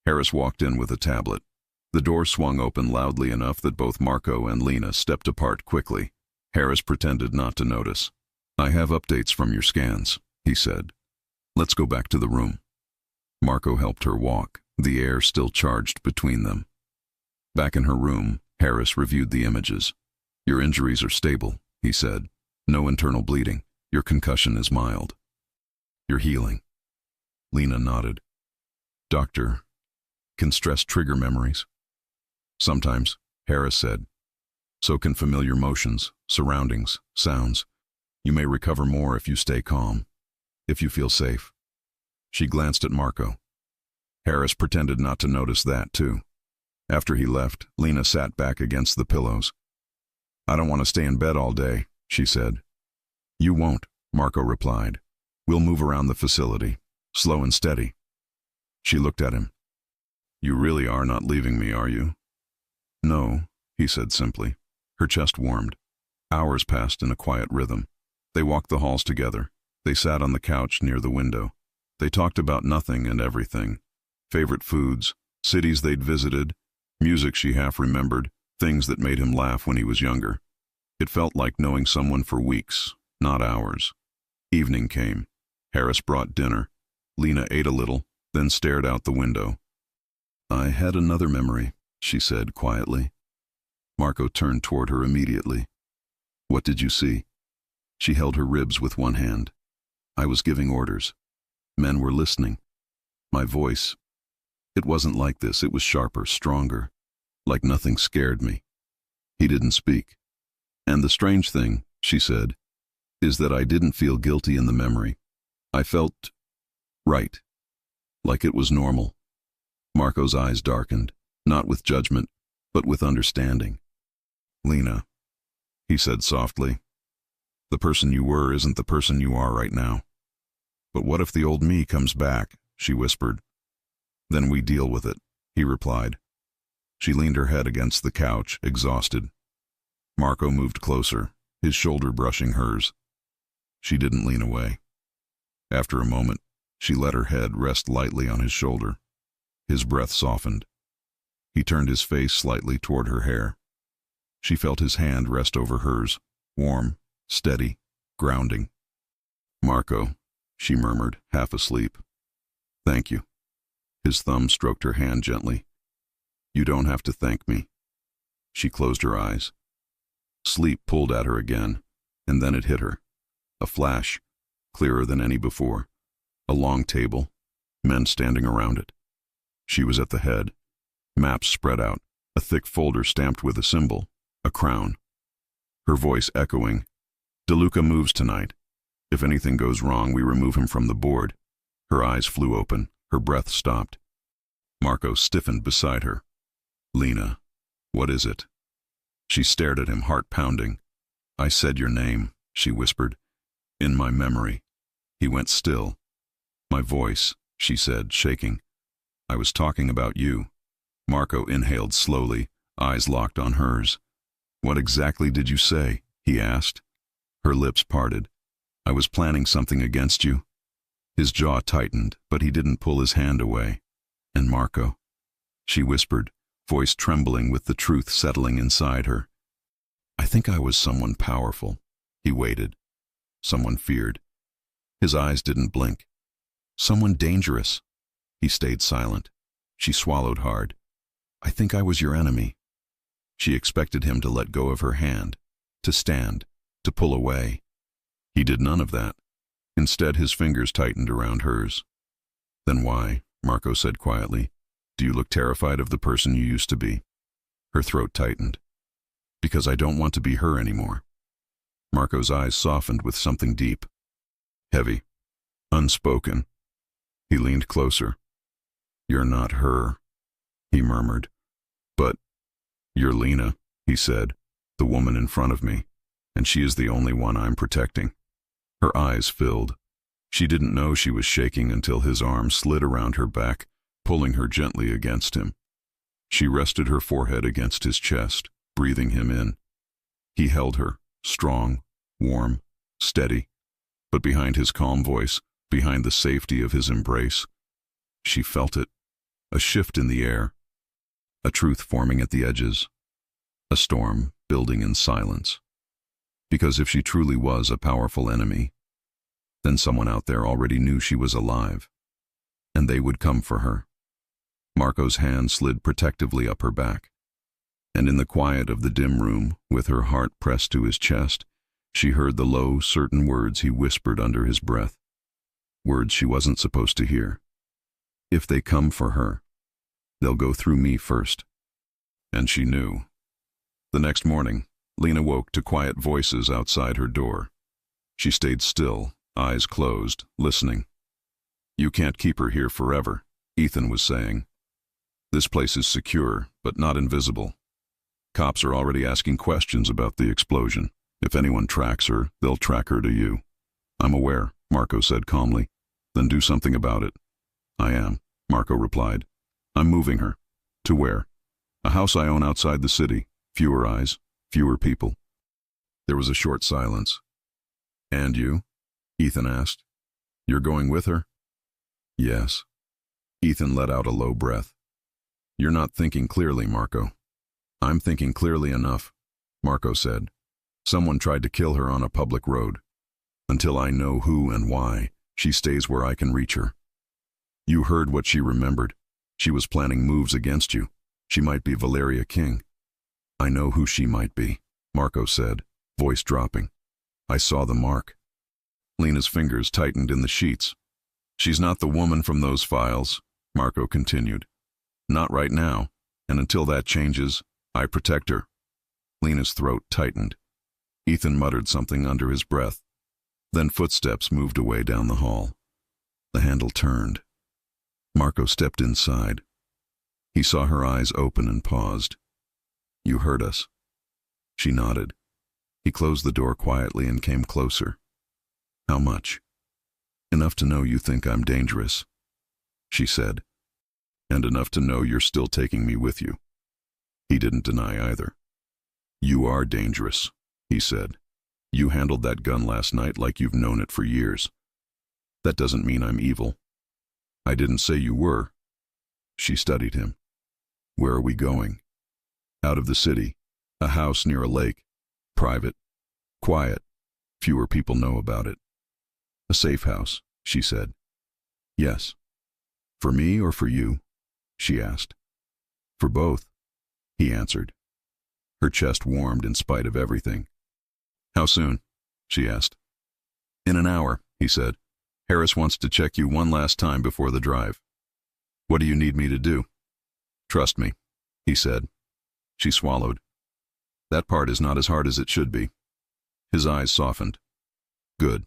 Harris walked in with a tablet. The door swung open loudly enough that both Marco and Lena stepped apart quickly. Harris pretended not to notice. "I have updates from your scans," he said. "Let's go back to the room." Marco helped her walk, the air still charged between them. Back in her room, Harris reviewed the images. "Your injuries are stable," he said. "No internal bleeding. Your concussion is mild. You're healing." Lena nodded. "Doctor, can stress trigger memories?" "Sometimes," Harris said. "So can familiar motions, surroundings, sounds. You may recover more if you stay calm, if you feel safe." She glanced at Marco. Harris pretended not to notice that, too. After he left, Lena sat back against the pillows. "I don't want to stay in bed all day," she said. "You won't," Marco replied. "We'll move around the facility, slow and steady." She looked at him. "You really are not leaving me, are you?" "No," he said simply. Her chest warmed. Hours passed in a quiet rhythm. They walked the halls together. They sat on the couch near the window. They talked about nothing and everything. Favorite foods, cities they'd visited, music she half remembered, things that made him laugh when he was younger. It felt like knowing someone for weeks, not hours. Evening came. Harris brought dinner. Lena ate a little, then stared out the window. "I had another memory," she said quietly. Marco turned toward her immediately. "What did you see?" She held her ribs with one hand. "I was giving orders. Men were listening. My voice, it wasn't like this. It was sharper, stronger, like nothing scared me." He didn't speak. "And the strange thing," she said, is that I didn't feel guilty in the memory. I felt right, like it was normal. Marco's eyes darkened, not with judgment, but with understanding. Lena, he said softly, the person you were isn't the person you are right now. But what if the old me comes back? She whispered. Then we deal with it, he replied. She leaned her head against the couch, exhausted. Marco moved closer, his shoulder brushing hers. She didn't lean away. After a moment, she let her head rest lightly on his shoulder. His breath softened. He turned his face slightly toward her hair. She felt his hand rest over hers, warm, steady, grounding. Marco, she murmured, half asleep. Thank you. His thumb stroked her hand gently. You don't have to thank me. She closed her eyes. Sleep pulled at her again, and then it hit her. A flash, clearer than any before. A long table, men standing around it. She was at the head, maps spread out, a thick folder stamped with a symbol, a crown. Her voice echoing, DeLuca moves tonight. If anything goes wrong, we remove him from the board. Her eyes flew open, her breath stopped. Marco stiffened beside her. Lena, what is it? She stared at him, heart pounding. I said your name, she whispered. In my memory. He went still. My voice, she said, shaking. I was talking about you. Marco inhaled slowly, eyes locked on hers. What exactly did you say? He asked. Her lips parted. I was planning something against you. His jaw tightened, but he didn't pull his hand away. And Marco, she whispered, voice trembling with the truth settling inside her. I think I was someone powerful. He waited. Someone feared. His eyes didn't blink. Someone dangerous. He stayed silent. She swallowed hard. I think I was your enemy. She expected him to let go of her hand, to stand, to pull away. He did none of that. Instead, his fingers tightened around hers. Then why, Marco said quietly, do you look terrified of the person you used to be? Her throat tightened. Because I don't want to be her anymore. Marco's eyes softened with something deep. Heavy. Unspoken. He leaned closer. You're not her, he murmured. But you're Lena, he said, the woman in front of me, and she is the only one I'm protecting. Her eyes filled. She didn't know she was shaking until his arm slid around her back, pulling her gently against him. She rested her forehead against his chest, breathing him in. He held her, strong, warm, steady, but behind his calm voice, behind the safety of his embrace, she felt it, a shift in the air, a truth forming at the edges, a storm building in silence. Because if she truly was a powerful enemy, then someone out there already knew she was alive, and they would come for her. Marco's hand slid protectively up her back, and in the quiet of the dim room, with her heart pressed to his chest, she heard the low, certain words he whispered under his breath. Words she wasn't supposed to hear. If they come for her, they'll go through me first. And she knew. The next morning, Lena woke to quiet voices outside her door. She stayed still, eyes closed, listening. You can't keep her here forever, Ethan was saying. This place is secure, but not invisible. Cops are already asking questions about the explosion. If anyone tracks her, they'll track her to you. I'm aware, Marco said calmly. Then do something about it. I am, Marco replied. I'm moving her. To where? A house I own outside the city. Fewer eyes, fewer people. There was a short silence. And you? Ethan asked. You're going with her? Yes. Ethan let out a low breath. You're not thinking clearly, Marco. I'm thinking clearly enough, Marco said. Someone tried to kill her on a public road. Until I know who and why, she stays where I can reach her. You heard what she remembered. She was planning moves against you. She might be Valeria King. I know who she might be, Marco said, voice dropping. I saw the mark. Lena's fingers tightened in the sheets. She's not the woman from those files, Marco continued. Not right now, and until that changes, I protect her. Lena's throat tightened. Ethan muttered something under his breath. Then footsteps moved away down the hall. The handle turned. Marco stepped inside. He saw her eyes open and paused. "You heard us." She nodded. He closed the door quietly and came closer. "How much?" "Enough to know you think I'm dangerous," she said. "And enough to know you're still taking me with you." He didn't deny either. "You are dangerous," he said. "You handled that gun last night like you've known it for years. That doesn't mean I'm evil." "I didn't say you were." She studied him. "Where are we going?" "Out of the city. A house near a lake. Private. Quiet. Fewer people know about it." "A safe house," she said. "Yes." "For me or for you?" she asked. "For both," he answered. Her chest warmed in spite of everything. "How soon?" she asked. "In an hour," he said. "Harris wants to check you one last time before the drive." "What do you need me to do?" "Trust me," he said. She swallowed. "That part is not as hard as it should be." His eyes softened. "Good."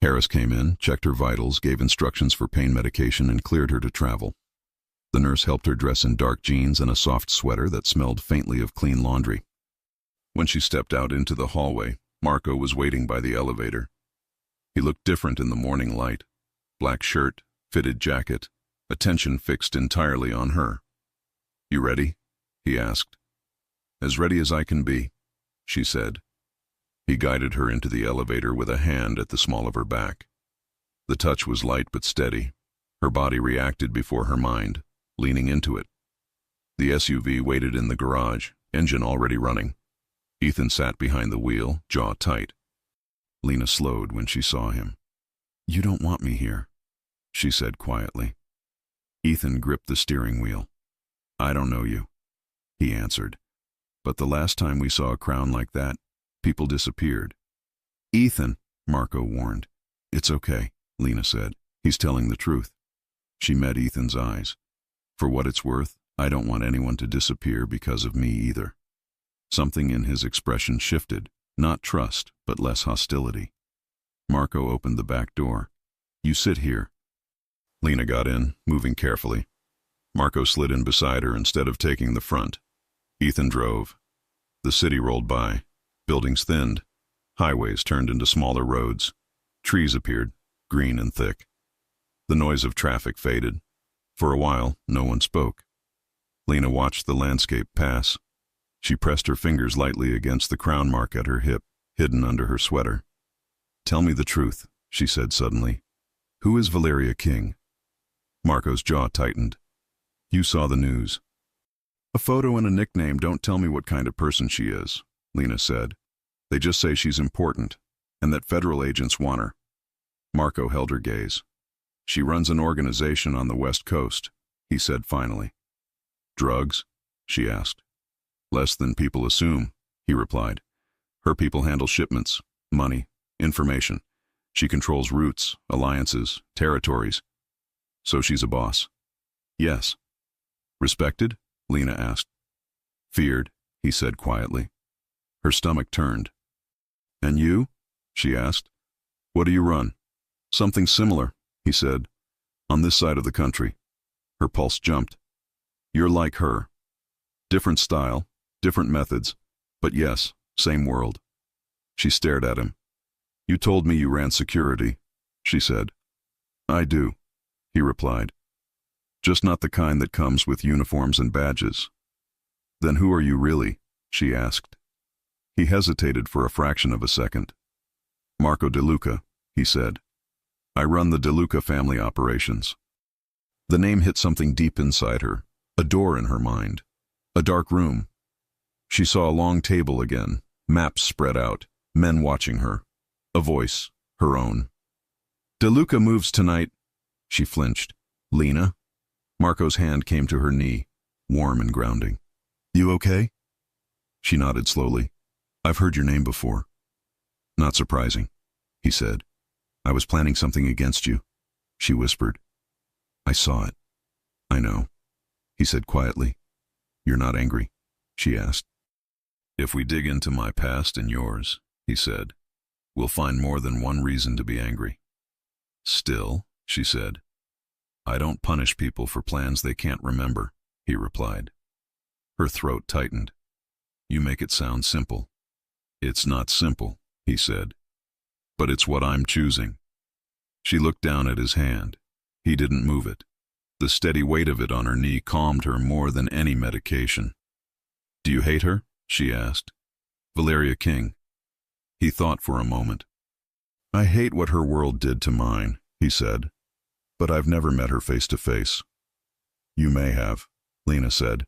Harris came in, checked her vitals, gave instructions for pain medication, and cleared her to travel. The nurse helped her dress in dark jeans and a soft sweater that smelled faintly of clean laundry. When she stepped out into the hallway, Marco was waiting by the elevator. He looked different in the morning light. Black shirt, fitted jacket, attention fixed entirely on her. "You ready?" he asked. "As ready as I can be," she said. He guided her into the elevator with a hand at the small of her back. The touch was light but steady. Her body reacted before her mind, leaning into it. The SUV waited in the garage, engine already running. Ethan sat behind the wheel, jaw tight. Lena slowed when she saw him. "You don't want me here," she said quietly. Ethan gripped the steering wheel. "I don't know you," he answered. "But the last time we saw a crown like that, people disappeared." "Ethan," Marco warned. "It's okay," Lena said. "He's telling the truth." She met Ethan's eyes. "For what it's worth, I don't want anyone to disappear because of me either." Something in his expression shifted, not trust, but less hostility. Marco opened the back door. "You sit here." Lena got in, moving carefully. Marco slid in beside her instead of taking the front. Ethan drove. The city rolled by. Buildings thinned. Highways turned into smaller roads. Trees appeared, green and thick. The noise of traffic faded. For a while, no one spoke. Lena watched the landscape pass. She pressed her fingers lightly against the crown mark at her hip, hidden under her sweater. "Tell me the truth," she said suddenly. "Who is Valeria King?" Marco's jaw tightened. "You saw the news." "A photo and a nickname don't tell me what kind of person she is," Lena said. "They just say she's important, and that federal agents want her." Marco held her gaze. "She runs an organization on the West Coast," he said finally. "Drugs?" she asked. "Less than people assume," he replied. "Her people handle shipments, money, information. She controls routes, alliances, territories. So she's a boss." "Yes." "Respected?" Lena asked. "Feared," he said quietly. Her stomach turned. "And you?" she asked. "What do you run?" "Something similar," he said. "On this side of the country." Her pulse jumped. "You're like her. Different style, different methods, but yes, same world." She stared at him. "You told me you ran security," she said. "I do," he replied. "Just not the kind that comes with uniforms and badges." "Then who are you really?" she asked. He hesitated for a fraction of a second. "Marco DeLuca," he said. "I run the DeLuca family operations." The name hit something deep inside her, a door in her mind, a dark room. She saw a long table again, maps spread out, men watching her, a voice, her own. "DeLuca moves tonight." She flinched. "Lena?" Marco's hand came to her knee, warm and grounding. "You okay?" She nodded slowly. "I've heard your name before." "Not surprising," he said. "I was planning something against you," she whispered. "I saw it." "I know," he said quietly. "You're not angry?" she asked. "If we dig into my past and yours," he said, We'll find more than one reason to be angry. Still, she said. I don't punish people for plans they can't remember, he replied. Her throat tightened. You make it sound simple. It's not simple, he said. But it's what I'm choosing. She looked down at his hand. He didn't move it. The steady weight of it on her knee calmed her more than any medication. Do you hate her? She asked. Valeria King. He thought for a moment. I hate what her world did to mine, he said. But I've never met her face to face. You may have, Lena said.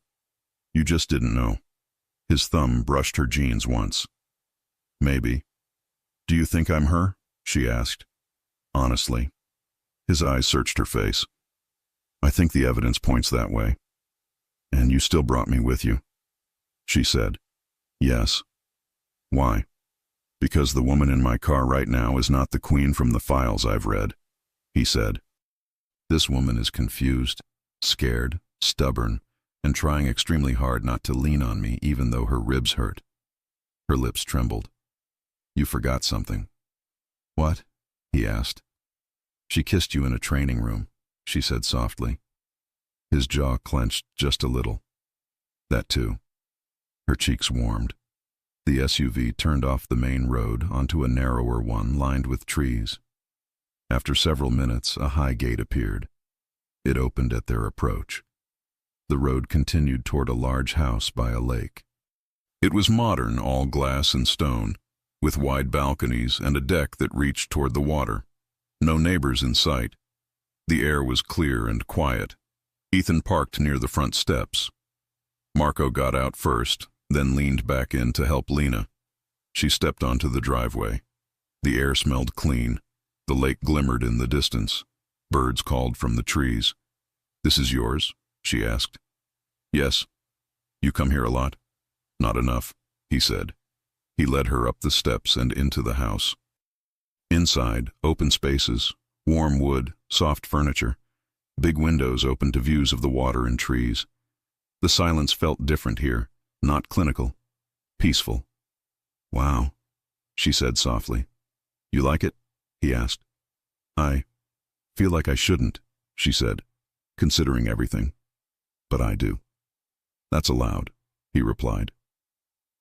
You just didn't know. His thumb brushed her jeans once. Maybe. Do you think I'm her? She asked. Honestly. His eyes searched her face. I think the evidence points that way. And you still brought me with you. She said. Yes. Why? Because the woman in my car right now is not the queen from the files I've read, he said. This woman is confused, scared, stubborn, and trying extremely hard not to lean on me even though her ribs hurt. Her lips trembled. You forgot something. What? He asked. She kissed you in a training room, she said softly. His jaw clenched just a little. That too. Her cheeks warmed. The SUV turned off the main road onto a narrower one lined with trees. After several minutes, a high gate appeared. It opened at their approach. The road continued toward a large house by a lake. It was modern, all glass and stone, with wide balconies and a deck that reached toward the water. No neighbors in sight. The air was clear and quiet. Ethan parked near the front steps. Marco got out first, then leaned back in to help Lena. She stepped onto the driveway. The air smelled clean. The lake glimmered in the distance. Birds called from the trees. This is yours? She asked. Yes. You come here a lot? Not enough, he said. He led her up the steps and into the house. Inside, open spaces, warm wood, soft furniture. Big windows opened to views of the water and trees. The silence felt different here, not clinical, peaceful. Wow, she said softly. You like it? He asked. I feel like I shouldn't, she said, considering everything. But I do. That's allowed, he replied.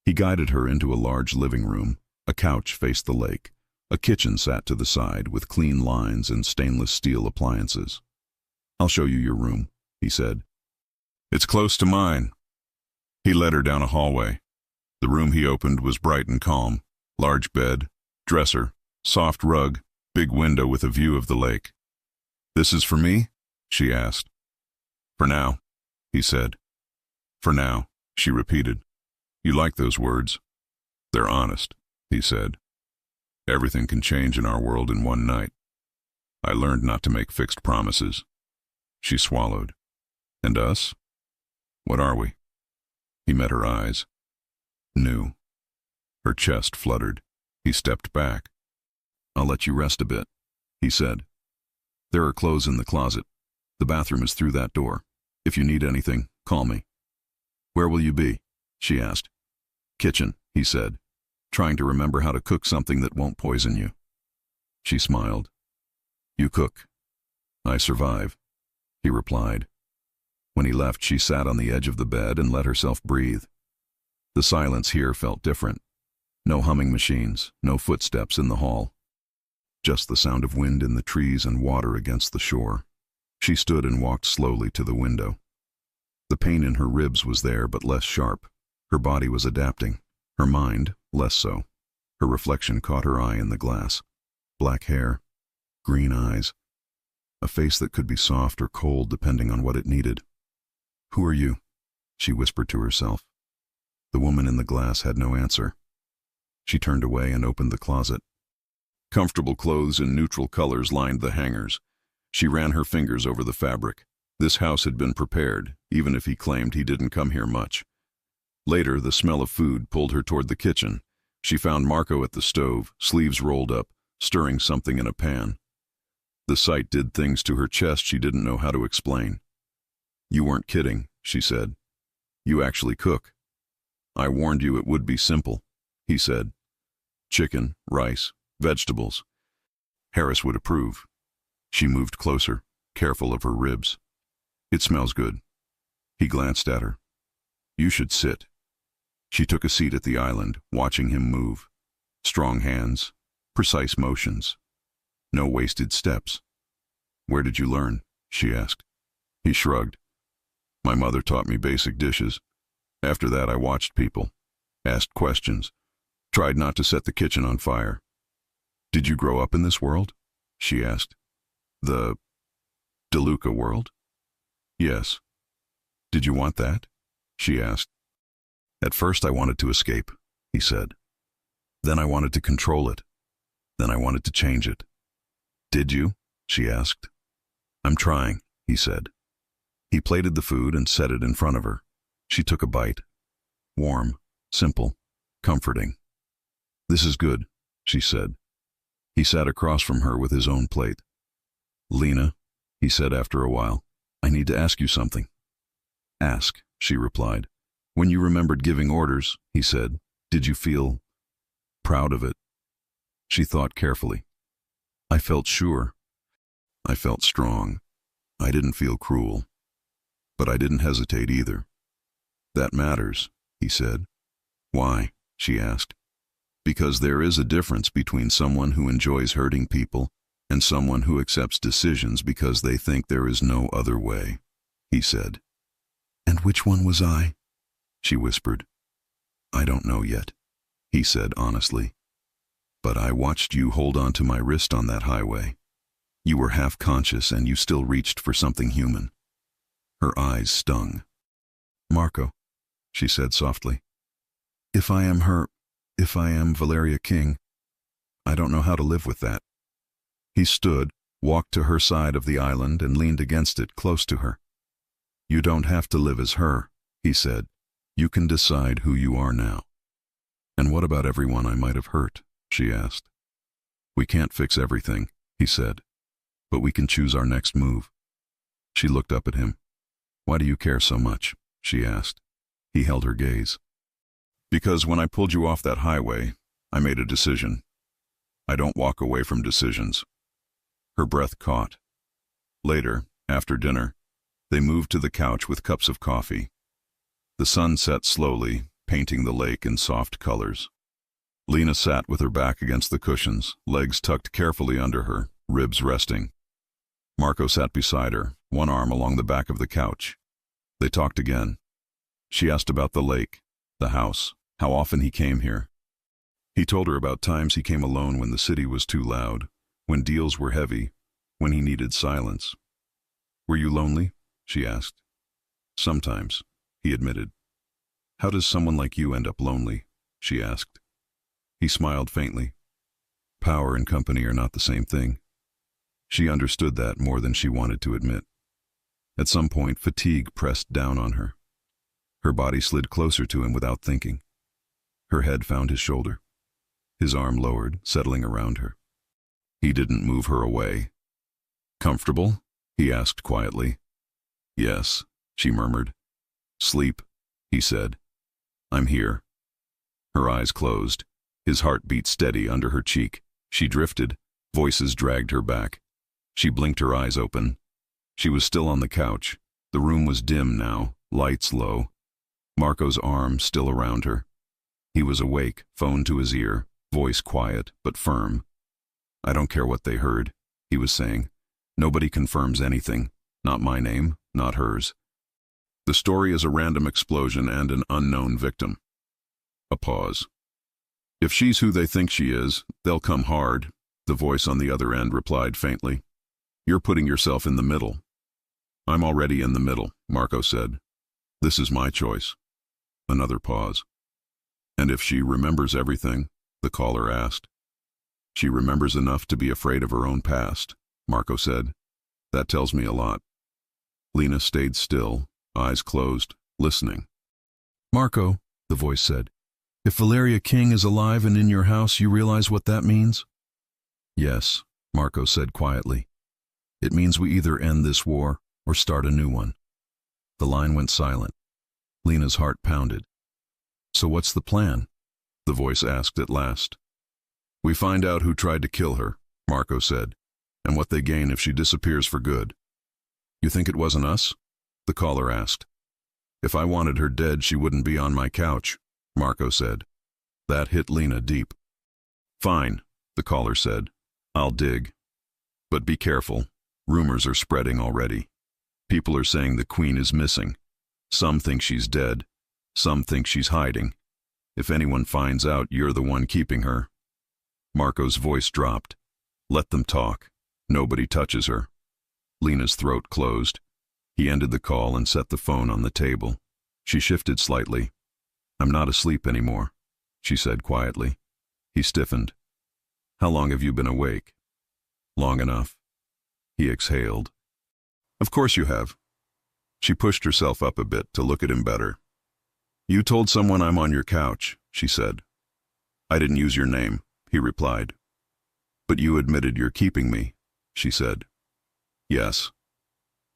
He guided her into a large living room. A couch faced the lake. A kitchen sat to the side with clean lines and stainless steel appliances. I'll show you your room, he said. It's close to mine. He led her down a hallway. The room he opened was bright and calm. Large bed, dresser, soft rug, big window with a view of the lake. This is for me? She asked. For now, he said. For now, she repeated. You like those words? They're honest, he said. Everything can change in our world in one night. I learned not to make fixed promises. She swallowed. And us? What are we? He met her eyes. New. Her chest fluttered. He stepped back. I'll let you rest a bit, he said. There are clothes in the closet. The bathroom is through that door. If you need anything, call me. Where will you be? She asked. Kitchen, he said, trying to remember how to cook something that won't poison you. She smiled. You cook. I survive, he replied. When he left, she sat on the edge of the bed and let herself breathe. The silence here felt different. No humming machines, no footsteps in the hall. Just the sound of wind in the trees and water against the shore. She stood and walked slowly to the window. The pain in her ribs was there, but less sharp. Her body was adapting. Her mind, less so. Her reflection caught her eye in the glass. Black hair, green eyes. A face that could be soft or cold depending on what it needed. Who are you? She whispered to herself. The woman in the glass had no answer. She turned away and opened the closet. Comfortable clothes in neutral colors lined the hangers. She ran her fingers over the fabric. This house had been prepared, even if he claimed he didn't come here much. Later, the smell of food pulled her toward the kitchen. She found Marco at the stove, sleeves rolled up, stirring something in a pan. The sight did things to her chest she didn't know how to explain. You weren't kidding, she said. You actually cook. I warned you it would be simple, he said. Chicken, rice, Vegetables. Harris would approve. She moved closer, careful of her ribs. It smells good. He glanced at her. You should sit. She took a seat at the island, watching him move. Strong hands, precise motions. No wasted steps. Where did you learn? She asked. He shrugged. My mother taught me basic dishes. After that I watched people, asked questions, tried not to set the kitchen on fire. Did you grow up in this world? She asked. The DeLuca world? Yes. Did you want that? She asked. At first I wanted to escape, he said. Then I wanted to control it. Then I wanted to change it. Did you? She asked. I'm trying, he said. He plated the food and set it in front of her. She took a bite. Warm, simple, comforting. This is good, she said. He sat across from her with his own plate. Lena, he said after a while, I need to ask you something. Ask, she replied. When you remembered giving orders, he said, did you feel proud of it? She thought carefully. I felt sure. I felt strong. I didn't feel cruel. But I didn't hesitate either. That matters, he said. Why? She asked. Because there is a difference between someone who enjoys hurting people and someone who accepts decisions because they think there is no other way, he said. And which one was I? She whispered. I don't know yet, he said honestly. But I watched you hold on to my wrist on that highway. You were half conscious and you still reached for something human. Her eyes stung. Marco, she said softly. If I am Valeria King, I don't know how to live with that. He stood, walked to her side of the island and leaned against it close to her. You don't have to live as her, he said. You can decide who you are now. And what about everyone I might have hurt? She asked. We can't fix everything, he said, but we can choose our next move. She looked up at him. Why do you care so much? She asked. He held her gaze. Because when I pulled you off that highway, I made a decision. I don't walk away from decisions. Her breath caught. Later, after dinner, they moved to the couch with cups of coffee. The sun set slowly, painting the lake in soft colors. Lena sat with her back against the cushions, legs tucked carefully under her, ribs resting. Marco sat beside her, one arm along the back of the couch. They talked again. She asked about the lake, the house, how often he came here. He told her about times he came alone when the city was too loud, when deals were heavy, when he needed silence. Were you lonely? She asked. Sometimes, he admitted. How does someone like you end up lonely? She asked. He smiled faintly. Power and company are not the same thing. She understood that more than she wanted to admit. At some point, fatigue pressed down on her. Her body slid closer to him without thinking. Her head found his shoulder. His arm lowered, settling around her. He didn't move her away. Comfortable? He asked quietly. Yes, she murmured. Sleep, he said. I'm here. Her eyes closed. His heart beat steady under her cheek. She drifted. Voices dragged her back. She blinked her eyes open. She was still on the couch. The room was dim now, lights low. Marco's arm still around her. He was awake, phone to his ear, voice quiet but firm. I don't care what they heard, he was saying. Nobody confirms anything. Not my name, not hers. The story is a random explosion and an unknown victim. A pause. If she's who they think she is, they'll come hard, the voice on the other end replied faintly. You're putting yourself in the middle. I'm already in the middle, Marco said. This is my choice. Another pause. And if she remembers everything? The caller asked. She remembers enough to be afraid of her own past, Marco said. That tells me a lot. Lena stayed still, eyes closed, listening. Marco, the voice said, if Valeria King is alive and in your house, you realize what that means? Yes, Marco said quietly. It means we either end this war or start a new one. The line went silent. Lena's heart pounded. So what's the plan? The voice asked at last. We find out who tried to kill her, Marco said, and what they gain if she disappears for good. You think it wasn't us? The caller asked. If I wanted her dead, she wouldn't be on my couch, Marco said. That hit Lena deep. Fine, the caller said. I'll dig. But be careful. Rumors are spreading already. People are saying the Queen is missing. Some think she's dead. Some think she's hiding. If anyone finds out, you're the one keeping her. Marco's voice dropped. Let them talk. Nobody touches her. Lena's throat closed. He ended the call and set the phone on the table. She shifted slightly. I'm not asleep anymore, she said quietly. He stiffened. How long have you been awake? Long enough. He exhaled. Of course you have. She pushed herself up a bit to look at him better. You told someone I'm on your couch, she said. I didn't use your name, he replied. But you admitted you're keeping me, she said. Yes.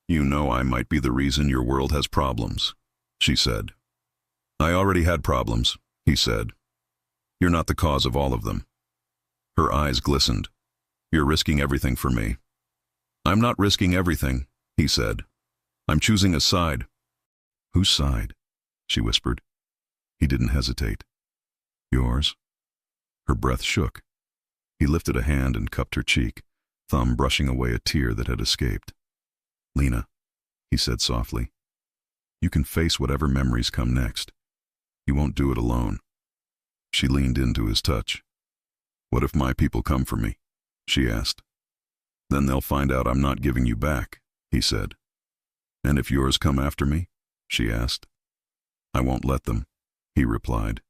You know I might be the reason your world has problems, she said. I already had problems, he said. You're not the cause of all of them. Her eyes glistened. You're risking everything for me. I'm not risking everything, he said. I'm choosing a side. Whose side? She whispered. He didn't hesitate. Yours? Her breath shook. He lifted a hand and cupped her cheek, thumb brushing away a tear that had escaped. Lena, he said softly, you can face whatever memories come next. You won't do it alone. She leaned into his touch. What if my people come for me? She asked. Then they'll find out I'm not giving you back, he said. And if yours come after me? She asked. I won't let them, he replied.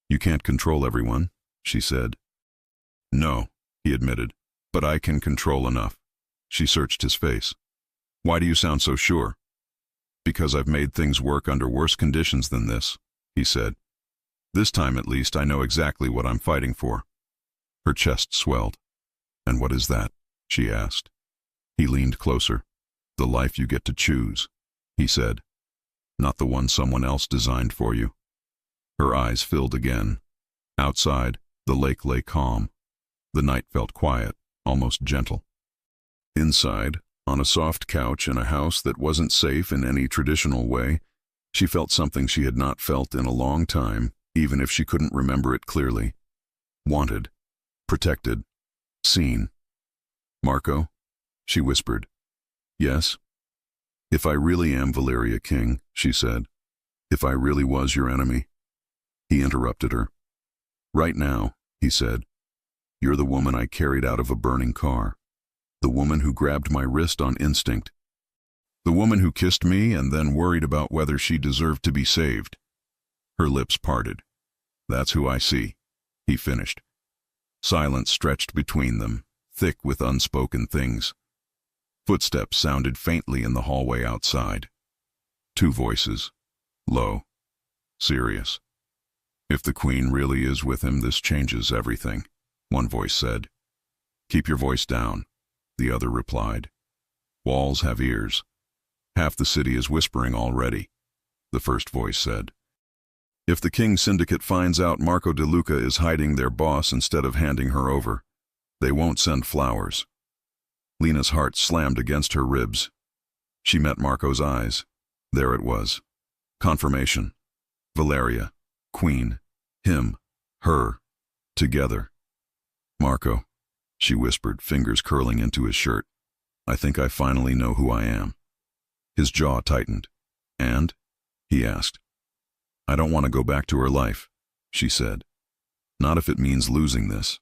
You can't control everyone, she said. No, he admitted, but I can control enough. She searched his face. Why do you sound so sure? Because I've made things work under worse conditions than this, he said. This time at least I know exactly what I'm fighting for. Her chest swelled. And what is that? She asked. He leaned closer. The life you get to choose, he said. Not the one someone else designed for you. Her eyes filled again. Outside, the lake lay calm. The night felt quiet, almost gentle. Inside, on a soft couch in a house that wasn't safe in any traditional way, she felt something she had not felt in a long time, even if she couldn't remember it clearly. Wanted. Protected. Seen. Marco? She whispered. Yes? If I really am Valeria King, she said, if I really was your enemy. He interrupted her. Right now, he said, you're the woman I carried out of a burning car. The woman who grabbed my wrist on instinct. The woman who kissed me and then worried about whether she deserved to be saved. Her lips parted. That's who I see, he finished. Silence stretched between them, thick with unspoken things. Footsteps sounded faintly in the hallway outside. Two voices, low, serious. If the Queen really is with him, this changes everything, one voice said. Keep your voice down, the other replied. Walls have ears. Half the city is whispering already, the first voice said. If the King Syndicate finds out Marco De Luca is hiding their boss instead of handing her over, they won't send flowers. Lena's heart slammed against her ribs. She met Marco's eyes. There it was. Confirmation. Valeria. Queen. Him. Her. Together. Marco, she whispered, fingers curling into his shirt. I think I finally know who I am. His jaw tightened. And? He asked. I don't want to go back to her life, she said. Not if it means losing this.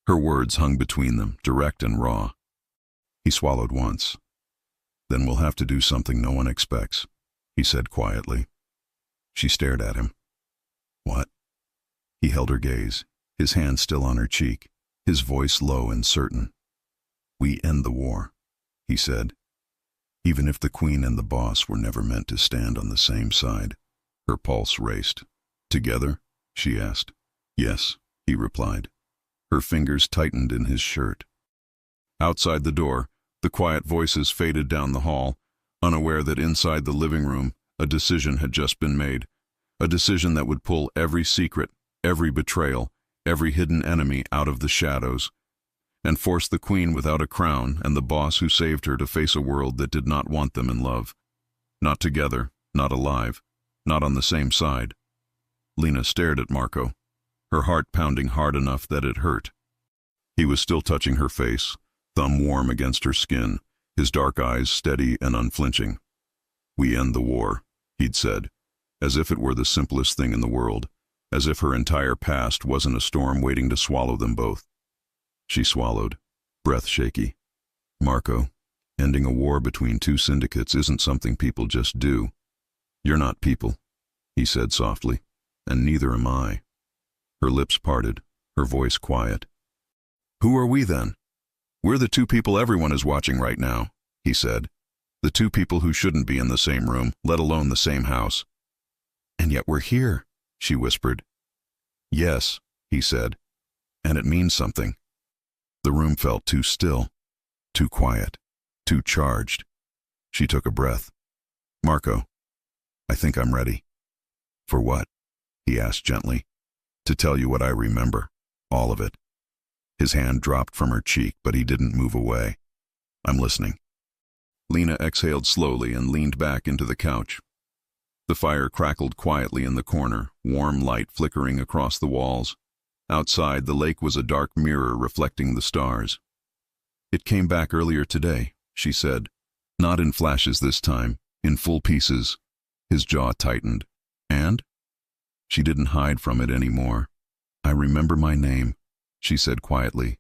Her words hung between them, direct and raw. He swallowed once. Then we'll have to do something no one expects, he said quietly. She stared at him. What? He held her gaze, his hand still on her cheek, his voice low and certain. We end the war, he said. Even if the Queen and the boss were never meant to stand on the same side. Her pulse raced. Together? She asked. Yes, he replied. Her fingers tightened in his shirt. Outside the door, the quiet voices faded down the hall, unaware that inside the living room, a decision had just been made. A decision that would pull every secret, every betrayal, every hidden enemy out of the shadows, and forced the queen without a crown and the boss who saved her to face a world that did not want them in love. Not together, not alive, not on the same side. Lena stared at Marco, her heart pounding hard enough that it hurt. He was still touching her face, thumb warm against her skin, his dark eyes steady and unflinching. "We end the war," he'd said, as if it were the simplest thing in the world, as if her entire past wasn't a storm waiting to swallow them both. She swallowed, breath shaky. "Marco, ending a war between two syndicates isn't something people just do. You're not people," he said softly, "and neither am I." Her lips parted, her voice quiet. "Who are we then? We're the two people everyone is watching right now," he said. "The two people who shouldn't be in the same room, let alone the same house." "And yet we're here," she whispered. "Yes," he said, "and it means something." The room felt too still, too quiet, too charged. She took a breath. "Marco, I think I'm ready." "For what?" he asked gently. "To tell you what I remember, all of it." His hand dropped from her cheek, but he didn't move away. "I'm listening." Lena exhaled slowly and leaned back into the couch. The fire crackled quietly in the corner, warm light flickering across the walls. Outside, the lake was a dark mirror reflecting the stars. "It came back earlier today," she said. "Not in flashes this time, in full pieces." His jaw tightened. "And?" She didn't hide from it anymore. "I remember my name," she said quietly.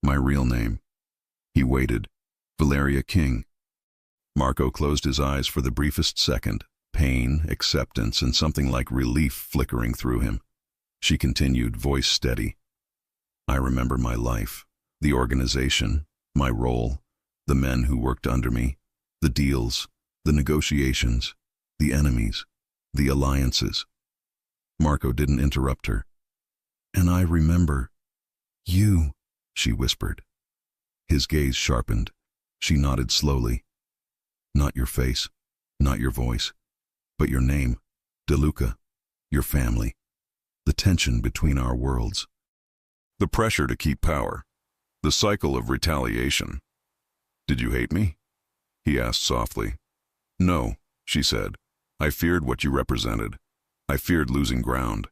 "My real name." He waited. "Valeria King." Marco closed his eyes for the briefest second, pain, acceptance, and something like relief flickering through him. She continued, voice steady. "I remember my life, the organization, my role, the men who worked under me, the deals, the negotiations, the enemies, the alliances." Marco didn't interrupt her. "And I remember you," she whispered. His gaze sharpened. She nodded slowly. "Not your face, not your voice, but your name, DeLuca, your family, the tension between our worlds. The pressure to keep power, the cycle of retaliation." "Did you hate me?" he asked softly. "No," she said. "I feared what you represented. I feared losing ground.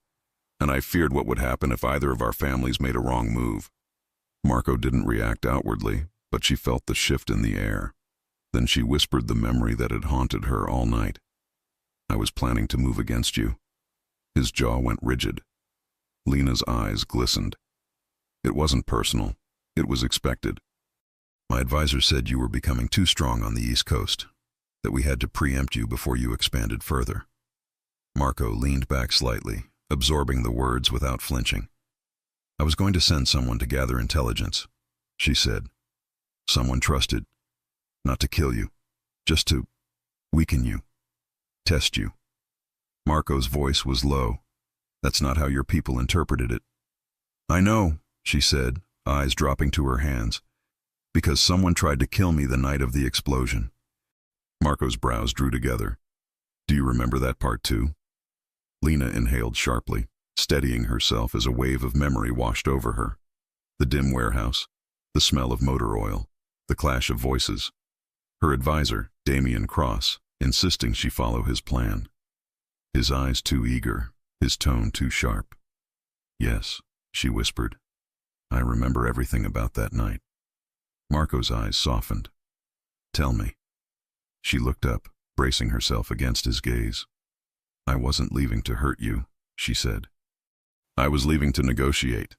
And I feared what would happen if either of our families made a wrong move." Marco didn't react outwardly, but she felt the shift in the air. Then she whispered the memory that had haunted her all night. "I was planning to move against you." His jaw went rigid. Lena's eyes glistened. "It wasn't personal. It was expected. My advisor said you were becoming too strong on the East Coast, that we had to preempt you before you expanded further." Marco leaned back slightly, absorbing the words without flinching. "I was going to send someone to gather intelligence," she said. "Someone trusted. Not to kill you, just to weaken you, test you." Marco's voice was low. "That's not how your people interpreted it." "I know," she said, eyes dropping to her hands. "Because someone tried to kill me the night of the explosion." Marco's brows drew together. "Do you remember that part too?" Lena inhaled sharply, steadying herself as a wave of memory washed over her. The dim warehouse, the smell of motor oil, the clash of voices. Her advisor, Damian Cross, insisting she follow his plan. His eyes too eager, his tone too sharp. "Yes," she whispered. "I remember everything about that night." Marco's eyes softened. "Tell me." She looked up, bracing herself against his gaze. "I wasn't leaving to hurt you," she said. "I was leaving to negotiate."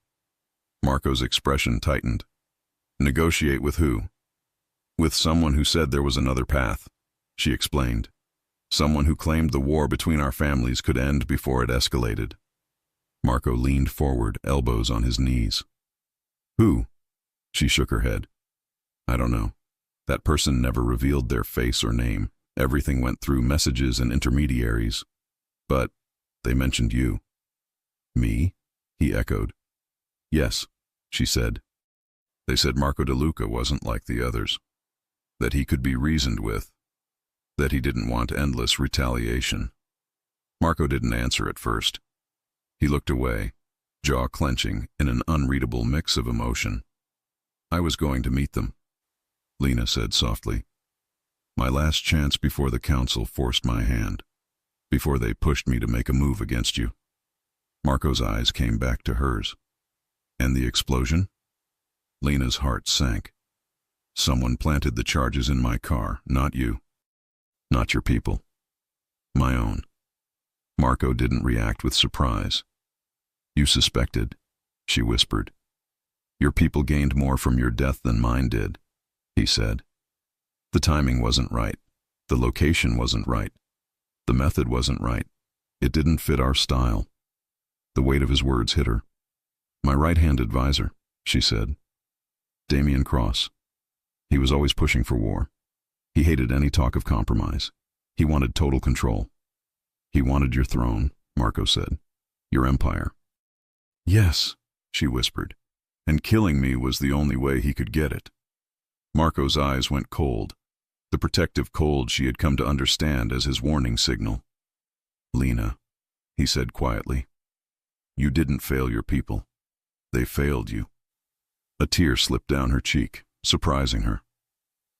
Marco's expression tightened. "Negotiate with who?" "With someone who said there was another path," she explained. "Someone who claimed the war between our families could end before it escalated." Marco leaned forward, elbows on his knees. "Who?" She shook her head. "I don't know. That person never revealed their face or name. Everything went through messages and intermediaries. But they mentioned you." "Me?" he echoed. "Yes," she said. "They said Marco DeLuca wasn't like the others. That he could be reasoned with. That he didn't want endless retaliation." Marco didn't answer at first. He looked away, jaw clenching in an unreadable mix of emotion. I was going to meet them, Lena said softly. My last chance before the council forced my hand, before they pushed me to make a move against you. Marco's eyes came back to hers. And the explosion? Lena's heart sank. Someone planted the charges in my car, not you. Not your people. My own. Marco didn't react with surprise. You suspected, she whispered. Your people gained more from your death than mine did, he said. The timing wasn't right. The location wasn't right. The method wasn't right. It didn't fit our style. The weight of his words hit her. My right-hand advisor, she said. Damien Cross. He was always pushing for war. He hated any talk of compromise. He wanted total control. He wanted your throne, Marco said. Your empire. Yes, she whispered. And killing me was the only way he could get it. Marco's eyes went cold, the protective cold she had come to understand as his warning signal. Lena, he said quietly, you didn't fail your people. They failed you. A tear slipped down her cheek, surprising her.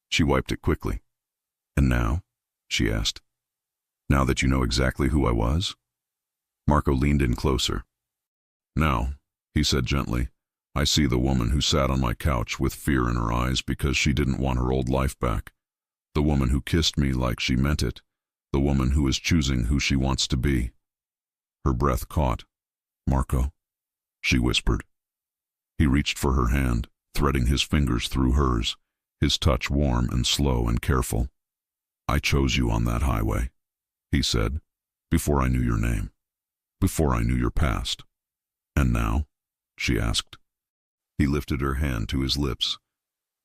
She wiped it quickly. And now? She asked. Now that you know exactly who I was? Marco leaned in closer. Now, he said gently, I see the woman who sat on my couch with fear in her eyes because she didn't want her old life back. The woman who kissed me like she meant it. The woman who is choosing who she wants to be. Her breath caught. Marco, she whispered. He reached for her hand, threading his fingers through hers, his touch warm and slow and careful. I chose you on that highway, he said, before I knew your name, before I knew your past. And now? She asked. He lifted her hand to his lips.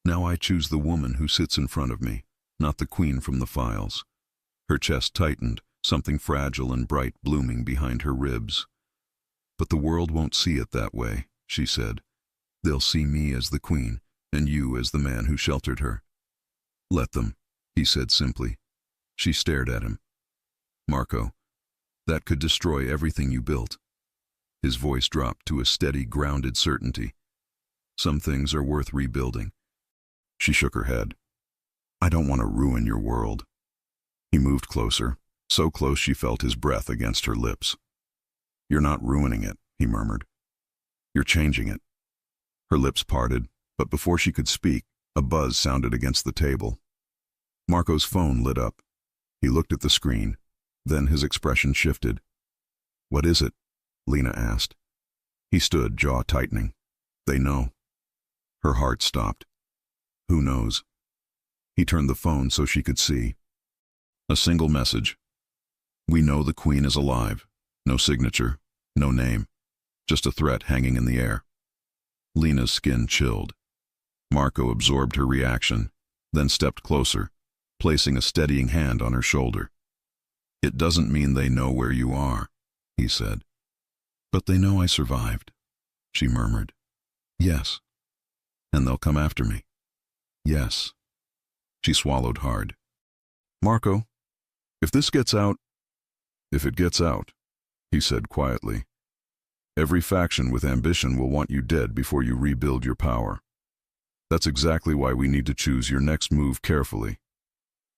Now I choose the woman who sits in front of me, not the queen from the files. Her chest tightened, something fragile and bright blooming behind her ribs. But the world won't see it that way, she said. They'll see me as the queen, and you as the man who sheltered her. Let them, he said simply. She stared at him. Marco, that could destroy everything you built. His voice dropped to a steady, grounded certainty. Some things are worth rebuilding. She shook her head. I don't want to ruin your world. He moved closer, so close she felt his breath against her lips. You're not ruining it, he murmured. You're changing it. Her lips parted, but before she could speak, a buzz sounded against the table. Marco's phone lit up. He looked at the screen. Then his expression shifted. What is it? Lena asked. He stood, jaw tightening. They know. Her heart stopped. Who knows? He turned the phone so she could see. A single message. We know the queen is alive. No signature, no name. Just a threat hanging in the air. Lena's skin chilled. Marco absorbed her reaction, then stepped closer, placing a steadying hand on her shoulder. It doesn't mean they know where you are, he said. But they know I survived, she murmured. Yes. And they'll come after me. Yes. She swallowed hard. Marco, if this gets out... If it gets out, he said quietly, every faction with ambition will want you dead before you rebuild your power. That's exactly why we need to choose your next move carefully.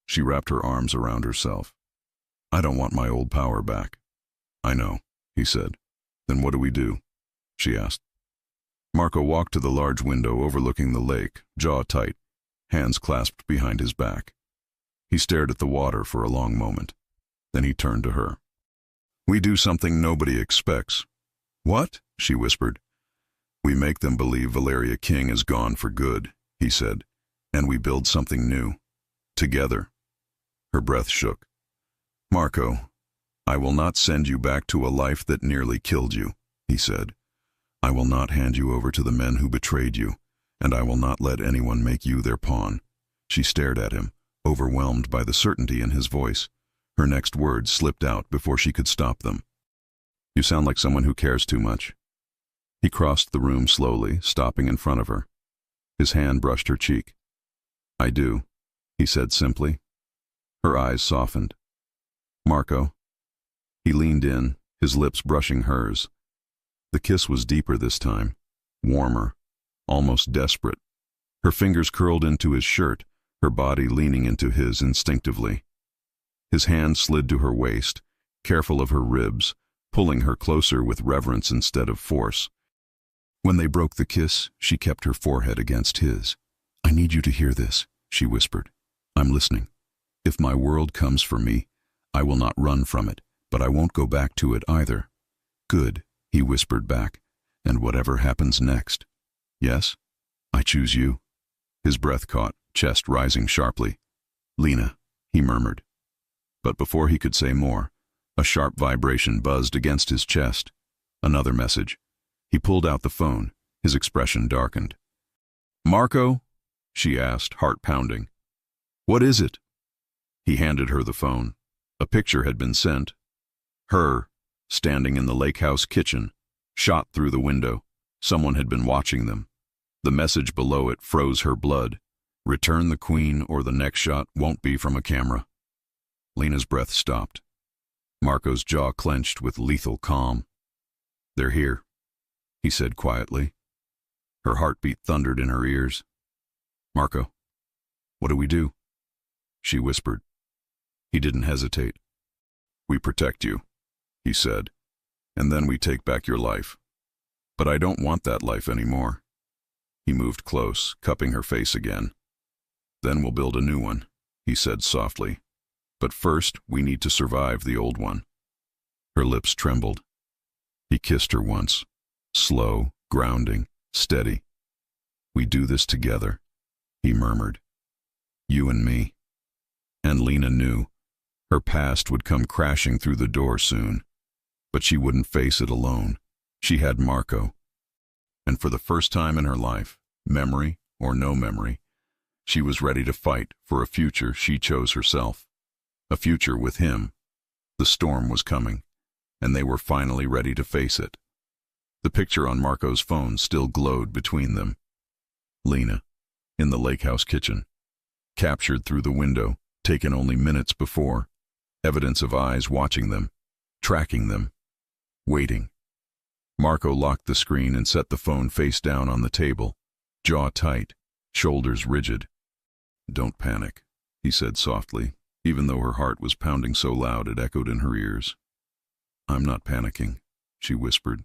She wrapped her arms around herself. I don't want my old power back. I know, he said. Then what do we do? She asked. Marco walked to the large window overlooking the lake, jaw tight, hands clasped behind his back. He stared at the water for a long moment. Then he turned to her. We do something nobody expects. What? She whispered. We make them believe Valeria King is gone for good, he said, and we build something new. Together. Her breath shook. Marco, I will not send you back to a life that nearly killed you, he said. I will not hand you over to the men who betrayed you, and I will not let anyone make you their pawn. She stared at him, overwhelmed by the certainty in his voice. Her next words slipped out before she could stop them. You sound like someone who cares too much. He crossed the room slowly, stopping in front of her. His hand brushed her cheek. I do, he said simply. Her eyes softened. Marco. He leaned in, his lips brushing hers. The kiss was deeper this time, warmer, almost desperate. Her fingers curled into his shirt, her body leaning into his instinctively. His hand slid to her waist, careful of her ribs, pulling her closer with reverence instead of force. When they broke the kiss, she kept her forehead against his. "I need you to hear this," she whispered. "I'm listening. If my world comes for me, I will not run from it, but I won't go back to it either." "Good," he whispered back. "And whatever happens next." "Yes? I choose you." His breath caught, chest rising sharply. "Lena," he murmured. But before he could say more, a sharp vibration buzzed against his chest. Another message. He pulled out the phone, his expression darkened. "Marco?" she asked, heart pounding. "What is it?" He handed her the phone. A picture had been sent. Her, standing in the lake house kitchen, shot through the window. Someone had been watching them. The message below it froze her blood. "Return the queen or the next shot won't be from a camera." Lena's breath stopped. Marco's jaw clenched with lethal calm. "They're here," he said quietly. Her heartbeat thundered in her ears. "Marco, what do we do?" she whispered. He didn't hesitate. "We protect you," he said, "and then we take back your life. But I don't want that life anymore." He moved close, cupping her face again. "Then we'll build a new one," he said softly. "But first, we need to survive the old one." Her lips trembled. He kissed her once, slow, grounding, steady. "We do this together," he murmured. "You and me." And Lena knew. Her past would come crashing through the door soon. But she wouldn't face it alone. She had Marco. And for the first time in her life, memory or no memory, she was ready to fight for a future she chose herself. A future with him. The storm was coming, and they were finally ready to face it. The picture on Marco's phone still glowed between them. Lena, in the lake house kitchen, captured through the window, taken only minutes before, evidence of eyes watching them, tracking them, waiting. Marco locked the screen and set the phone face down on the table, jaw tight, shoulders rigid. "Don't panic," he said softly, even though her heart was pounding so loud it echoed in her ears. "I'm not panicking," she whispered.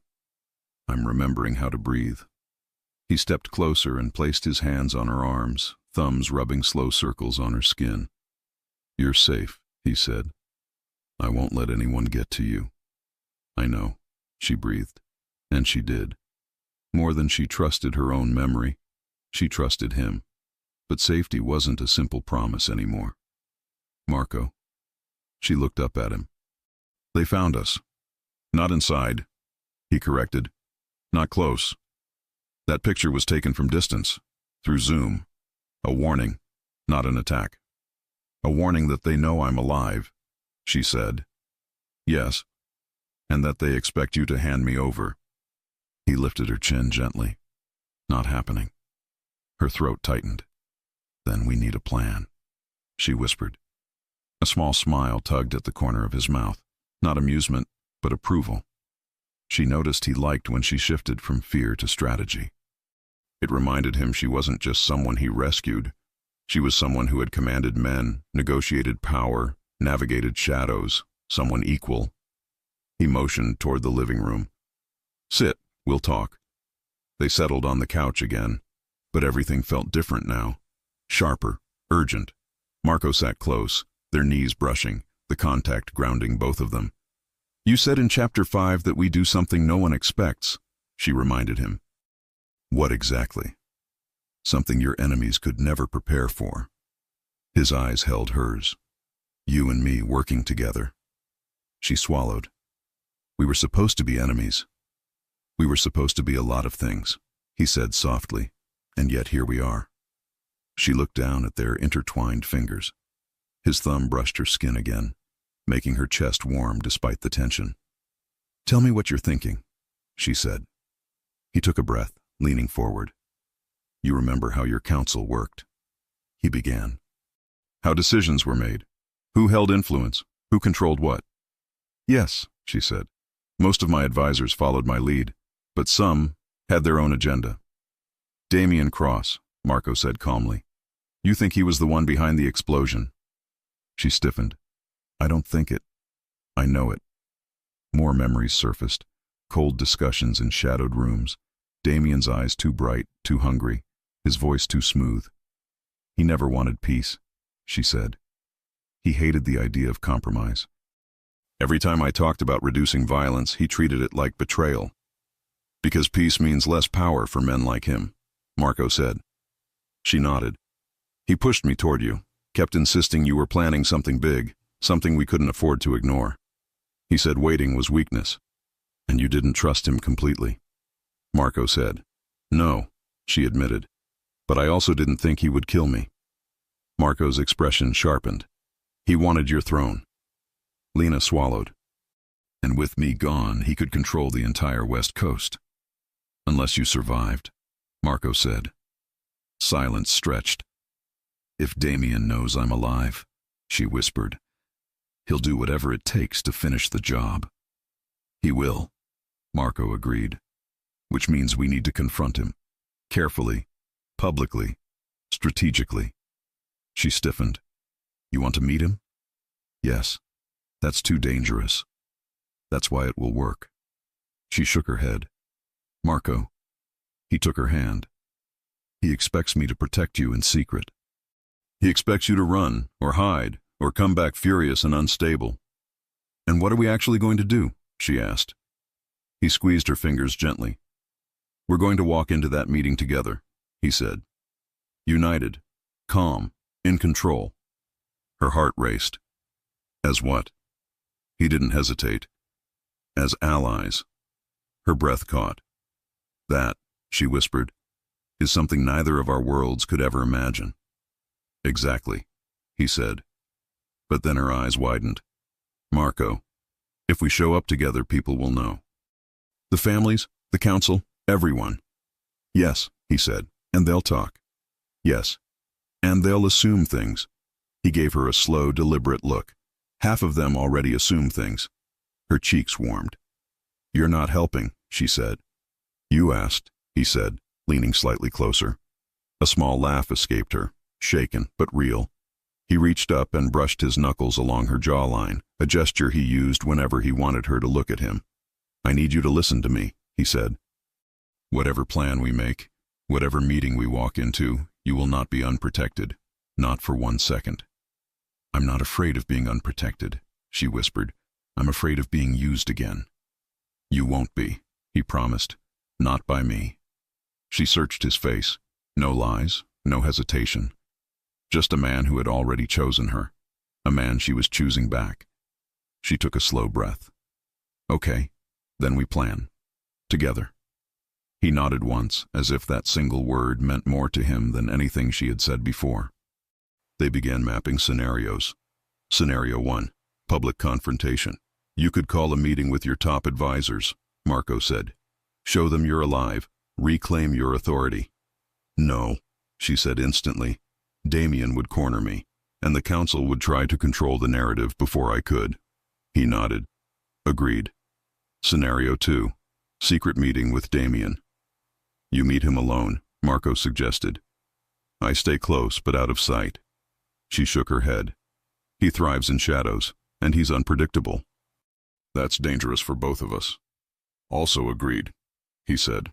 "I'm remembering how to breathe." He stepped closer and placed his hands on her arms, thumbs rubbing slow circles on her skin. "You're safe," he said. "I won't let anyone get to you." "I know," she breathed. And she did. More than she trusted her own memory, she trusted him. But safety wasn't a simple promise anymore. "Marco." She looked up at him. "They found us." "Not inside," he corrected. "Not close. That picture was taken from distance, through Zoom. A warning, not an attack. A warning that they know I'm alive," she said. "Yes, and that they expect you to hand me over." He lifted her chin gently. "Not happening." Her throat tightened. "Then we need a plan," she whispered. A small smile tugged at the corner of his mouth. Not amusement, but approval. She noticed he liked when she shifted from fear to strategy. It reminded him she wasn't just someone he rescued. She was someone who had commanded men, negotiated power, navigated shadows, someone equal. He motioned toward the living room. "Sit, we'll talk." They settled on the couch again, but everything felt different now. Sharper, urgent. Marco sat close, their knees brushing, the contact grounding both of them. "You said in Chapter 5 that we do something no one expects," she reminded him. "What exactly?" "Something your enemies could never prepare for." His eyes held hers. "You and me working together." She swallowed. "We were supposed to be enemies. We were supposed to be a lot of things," he said softly, "and yet here we are." She looked down at their intertwined fingers. His thumb brushed her skin again, making her chest warm despite the tension. "Tell me what you're thinking," she said. He took a breath, leaning forward. "You remember how your council worked," he began. "How decisions were made. Who held influence, who controlled what." "Yes," she said. "Most of my advisors followed my lead. but some had their own agenda. Damien Cross, Marco said calmly. You think he was the one behind the explosion? She stiffened. I don't think it. I know it. More memories surfaced. Cold discussions in shadowed rooms. Damien's eyes too bright, too hungry, his voice too smooth. He never wanted peace, she said. He hated the idea of compromise. Every time I talked about reducing violence, he treated it like betrayal. Because peace means less power for men like him, Marco said. She nodded. He pushed me toward you, kept insisting you were planning something big, something we couldn't afford to ignore. He said waiting was weakness, and you didn't trust him completely. Marco said. No, she admitted, but I also didn't think he would kill me. Marco's expression sharpened. He wanted your throne. Lena swallowed. And with me gone, he could control the entire West Coast. Unless you survived, Marco said. Silence stretched. If Damien knows I'm alive, she whispered, he'll do whatever it takes to finish the job. He will, Marco agreed, which means we need to confront him. Carefully, publicly, strategically. She stiffened. You want to meet him? Yes. That's too dangerous. That's why it will work. She shook her head. Marco. He took her hand. He expects me to protect you in secret. He expects you to run, or hide, or come back furious and unstable. And what are we actually going to do? She asked. He squeezed her fingers gently. We're going to walk into that meeting together, he said. United, calm, in control. Her heart raced. As what? He didn't hesitate. As allies. Her breath caught. That, she whispered, is something neither of our worlds could ever imagine. Exactly, he said. But then her eyes widened. Marco, if we show up together, people will know. The families, the council, everyone. Yes, he said, and they'll talk. Yes, and they'll assume things. He gave her a slow, deliberate look. Half of them already assume things. Her cheeks warmed. You're not helping, she said. You asked, he said, leaning slightly closer. A small laugh escaped her, shaken but real. He reached up and brushed his knuckles along her jawline, a gesture he used whenever he wanted her to look at him. I need you to listen to me, he said. Whatever plan we make, whatever meeting we walk into, you will not be unprotected, not for 1 second. I'm not afraid of being unprotected, she whispered. I'm afraid of being used again. You won't be, he promised. Not by me. She searched his face. No lies, no hesitation. Just a man who had already chosen her. A man she was choosing back. She took a slow breath. Okay, then we plan. Together. He nodded once, as if that single word meant more to him than anything she had said before. They began mapping scenarios. Scenario 1, public confrontation. You could call a meeting with your top advisors, Marco said. Show them you're alive. Reclaim your authority. No, she said instantly. Damien would corner me, and the council would try to control the narrative before I could. He nodded. Agreed. Scenario 2, secret meeting with Damien. You meet him alone, Marco suggested. I stay close, but out of sight. She shook her head. He thrives in shadows, and he's unpredictable. That's dangerous for both of us. Also agreed, he said.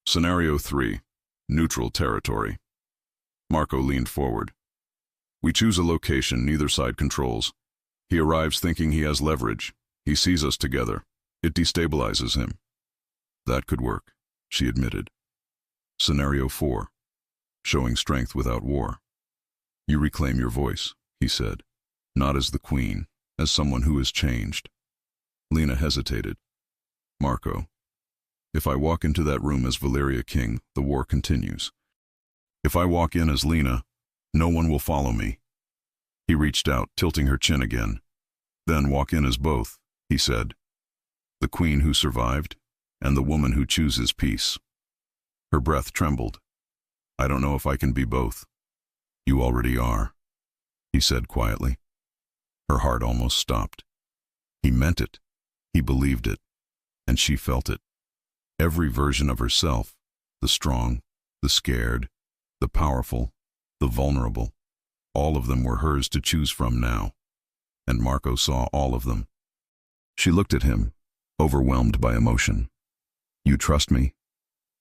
Scenario 3, neutral territory. Marco leaned forward. We choose a location neither side controls. He arrives thinking he has leverage. He sees us together. It destabilizes him. That could work, she admitted. Scenario 4, showing strength without war. You reclaim your voice, he said, not as the queen, as someone who has changed. Lena hesitated. Marco, if I walk into that room as Valeria King, the war continues. If I walk in as Lena, no one will follow me. He reached out, tilting her chin again. Then walk in as both, he said. The queen who survived, and the woman who chooses peace. Her breath trembled. I don't know if I can be both. You already are, he said quietly. Her heart almost stopped. He meant it. He believed it. And she felt it. Every version of herself, the strong, the scared, the powerful, the vulnerable, all of them were hers to choose from now. And Marco saw all of them. She looked at him, overwhelmed by emotion. "You trust me?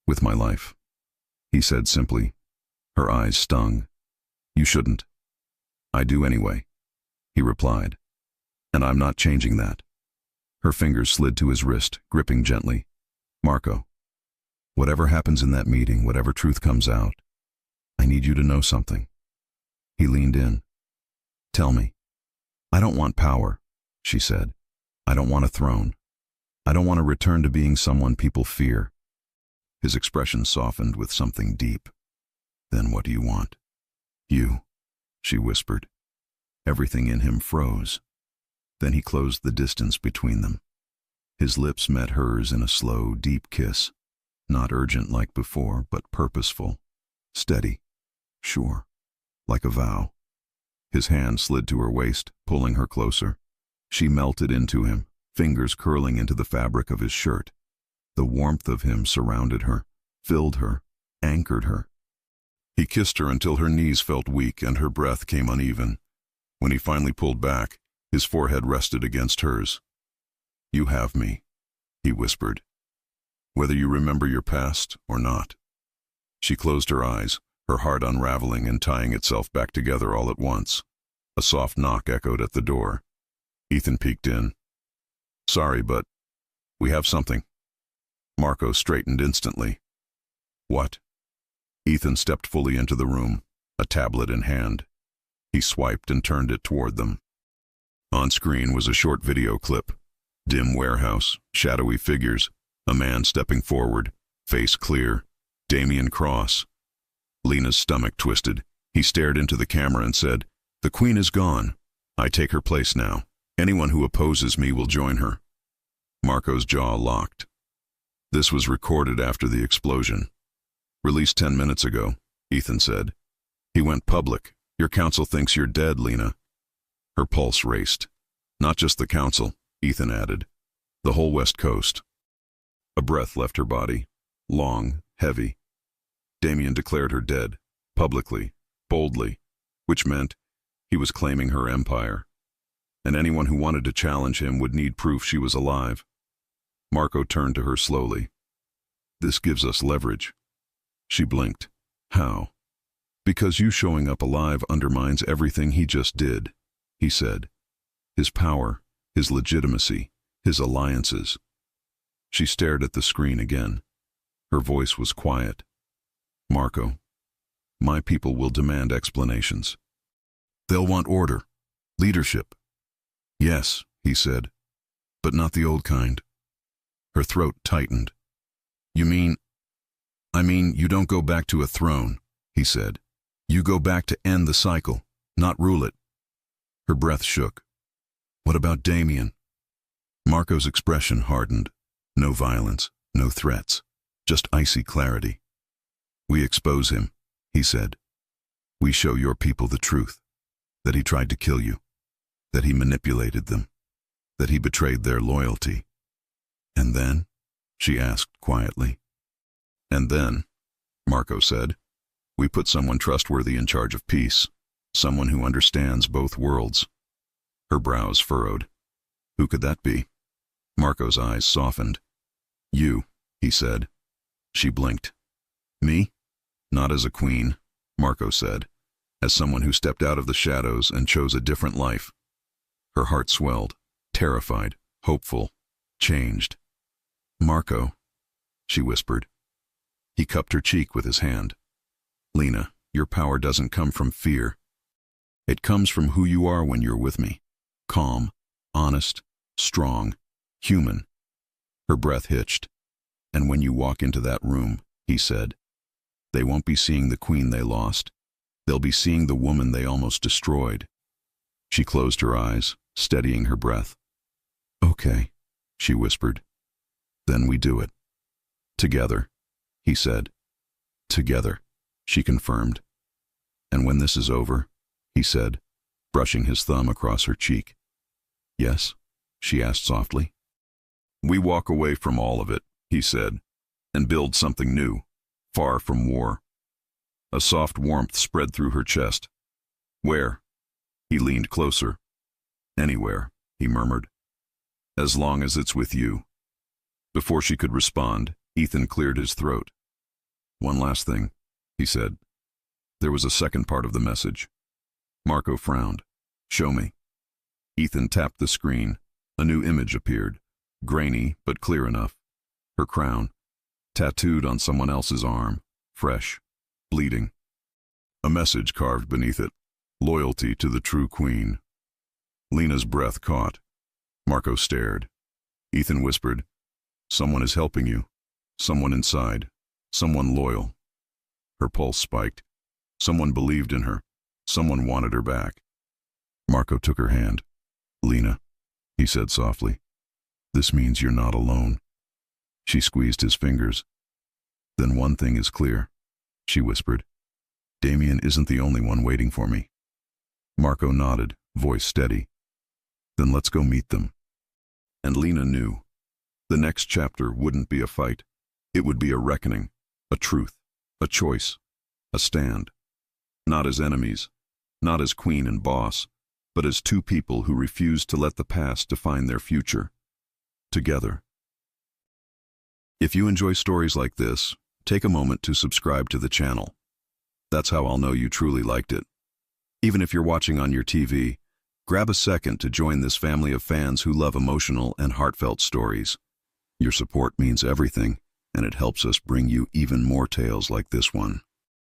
With my life," he said simply. Her eyes stung. "You shouldn't." "I do anyway," he replied. "And I'm not changing that." Her fingers slid to his wrist, gripping gently. "Marco, whatever happens in that meeting, whatever truth comes out, I need you to know something." He leaned in. "Tell me." "I don't want power," she said. "I don't want a throne. I don't want to return to being someone people fear." His expression softened with something deep. "Then what do you want?" "You," she whispered. Everything in him froze. Then he closed the distance between them. His lips met hers in a slow, deep kiss, not urgent like before, but purposeful, steady, sure, like a vow. His hand slid to her waist, pulling her closer. She melted into him, fingers curling into the fabric of his shirt. The warmth of him surrounded her, filled her, anchored her. He kissed her until her knees felt weak and her breath came uneven. When he finally pulled back, his forehead rested against hers. "You have me," he whispered, "whether you remember your past or not." She closed her eyes, her heart unraveling and tying itself back together all at once. A soft knock echoed at the door. Ethan peeked in. "Sorry, but we have something." Marco straightened instantly. "What?" Ethan stepped fully into the room, a tablet in hand. He swiped and turned it toward them. On screen was a short video clip. Dim warehouse, shadowy figures, a man stepping forward, face clear. Damien Cross. Lena's stomach twisted. He stared into the camera and said, "The queen is gone. I take her place now. Anyone who opposes me will join her." Marco's jaw locked. "This was recorded after the explosion. Released 10 minutes ago," Ethan said. "He went public. Your council thinks you're dead, Lena." Her pulse raced. "Not just the council," Ethan added. "The whole West Coast." A breath left her body. Long, heavy. Damien declared her dead, publicly, boldly, which meant he was claiming her empire. And anyone who wanted to challenge him would need proof she was alive. Marco turned to her slowly. "This gives us leverage." She blinked. "How?" "Because you showing up alive undermines everything he just did," he said. "His power, his legitimacy, his alliances." She stared at the screen again. Her voice was quiet. "Marco, my people will demand explanations. They'll want order, leadership." "Yes," he said, "but not the old kind." Her throat tightened. "You mean?" "I mean, you don't go back to a throne," he said. "You go back to end the cycle, not rule it." Her breath shook. "What about Damien?" Marco's expression hardened. No violence, no threats, just icy clarity. "We expose him," he said. "We show your people the truth, that he tried to kill you, that he manipulated them, that he betrayed their loyalty." "And then?" she asked quietly. "And then," Marco said, "we put someone trustworthy in charge of peace, someone who understands both worlds." Her brows furrowed. "Who could that be?" Marco's eyes softened. "You," he said. She blinked. "Me? Not as a queen," Marco said, "as someone who stepped out of the shadows and chose a different life." Her heart swelled, terrified, hopeful, changed. "Marco," she whispered. He cupped her cheek with his hand. "Lena, your power doesn't come from fear. It comes from who you are when you're with me. Calm, honest, strong, human." Her breath hitched. "And when you walk into that room," he said, "they won't be seeing the queen they lost. They'll be seeing the woman they almost destroyed." She closed her eyes, steadying her breath. "Okay," she whispered. "Then we do it. Together," he said. "Together," she confirmed. "And when this is over," he said, brushing his thumb across her cheek. "Yes?" she asked softly. "We walk away from all of it," he said. and build something new, far from war. A soft warmth spread through her chest. Where? He leaned closer. Anywhere, he murmured. As long as it's with you. Before she could respond, Ethan cleared his throat. One last thing, he said. There was a second part of the message. Marco frowned. Show me. Ethan tapped the screen. A new image appeared, grainy but clear enough. Her crown, tattooed on someone else's arm, fresh, bleeding. A message carved beneath it, loyalty to the true queen. Lena's breath caught. Marco stared. Ethan whispered, someone is helping you. Someone inside. Someone loyal. Her pulse spiked. Someone believed in her. Someone wanted her back. Marco took her hand. Lena, he said softly, this means you're not alone. She squeezed his fingers. Then one thing is clear, she whispered. Damien isn't the only one waiting for me. Marco nodded, voice steady. Then let's go meet them. And Lena knew. The next chapter wouldn't be a fight. It would be a reckoning, a truth, a choice, a stand. Not as enemies, not as queen and boss, but as two people who refused to let the past define their future. Together. If you enjoy stories like this, take a moment to subscribe to the channel. That's how I'll know you truly liked it. Even if you're watching on your TV, grab a second to join this family of fans who love emotional and heartfelt stories. Your support means everything, and it helps us bring you even more tales like this one.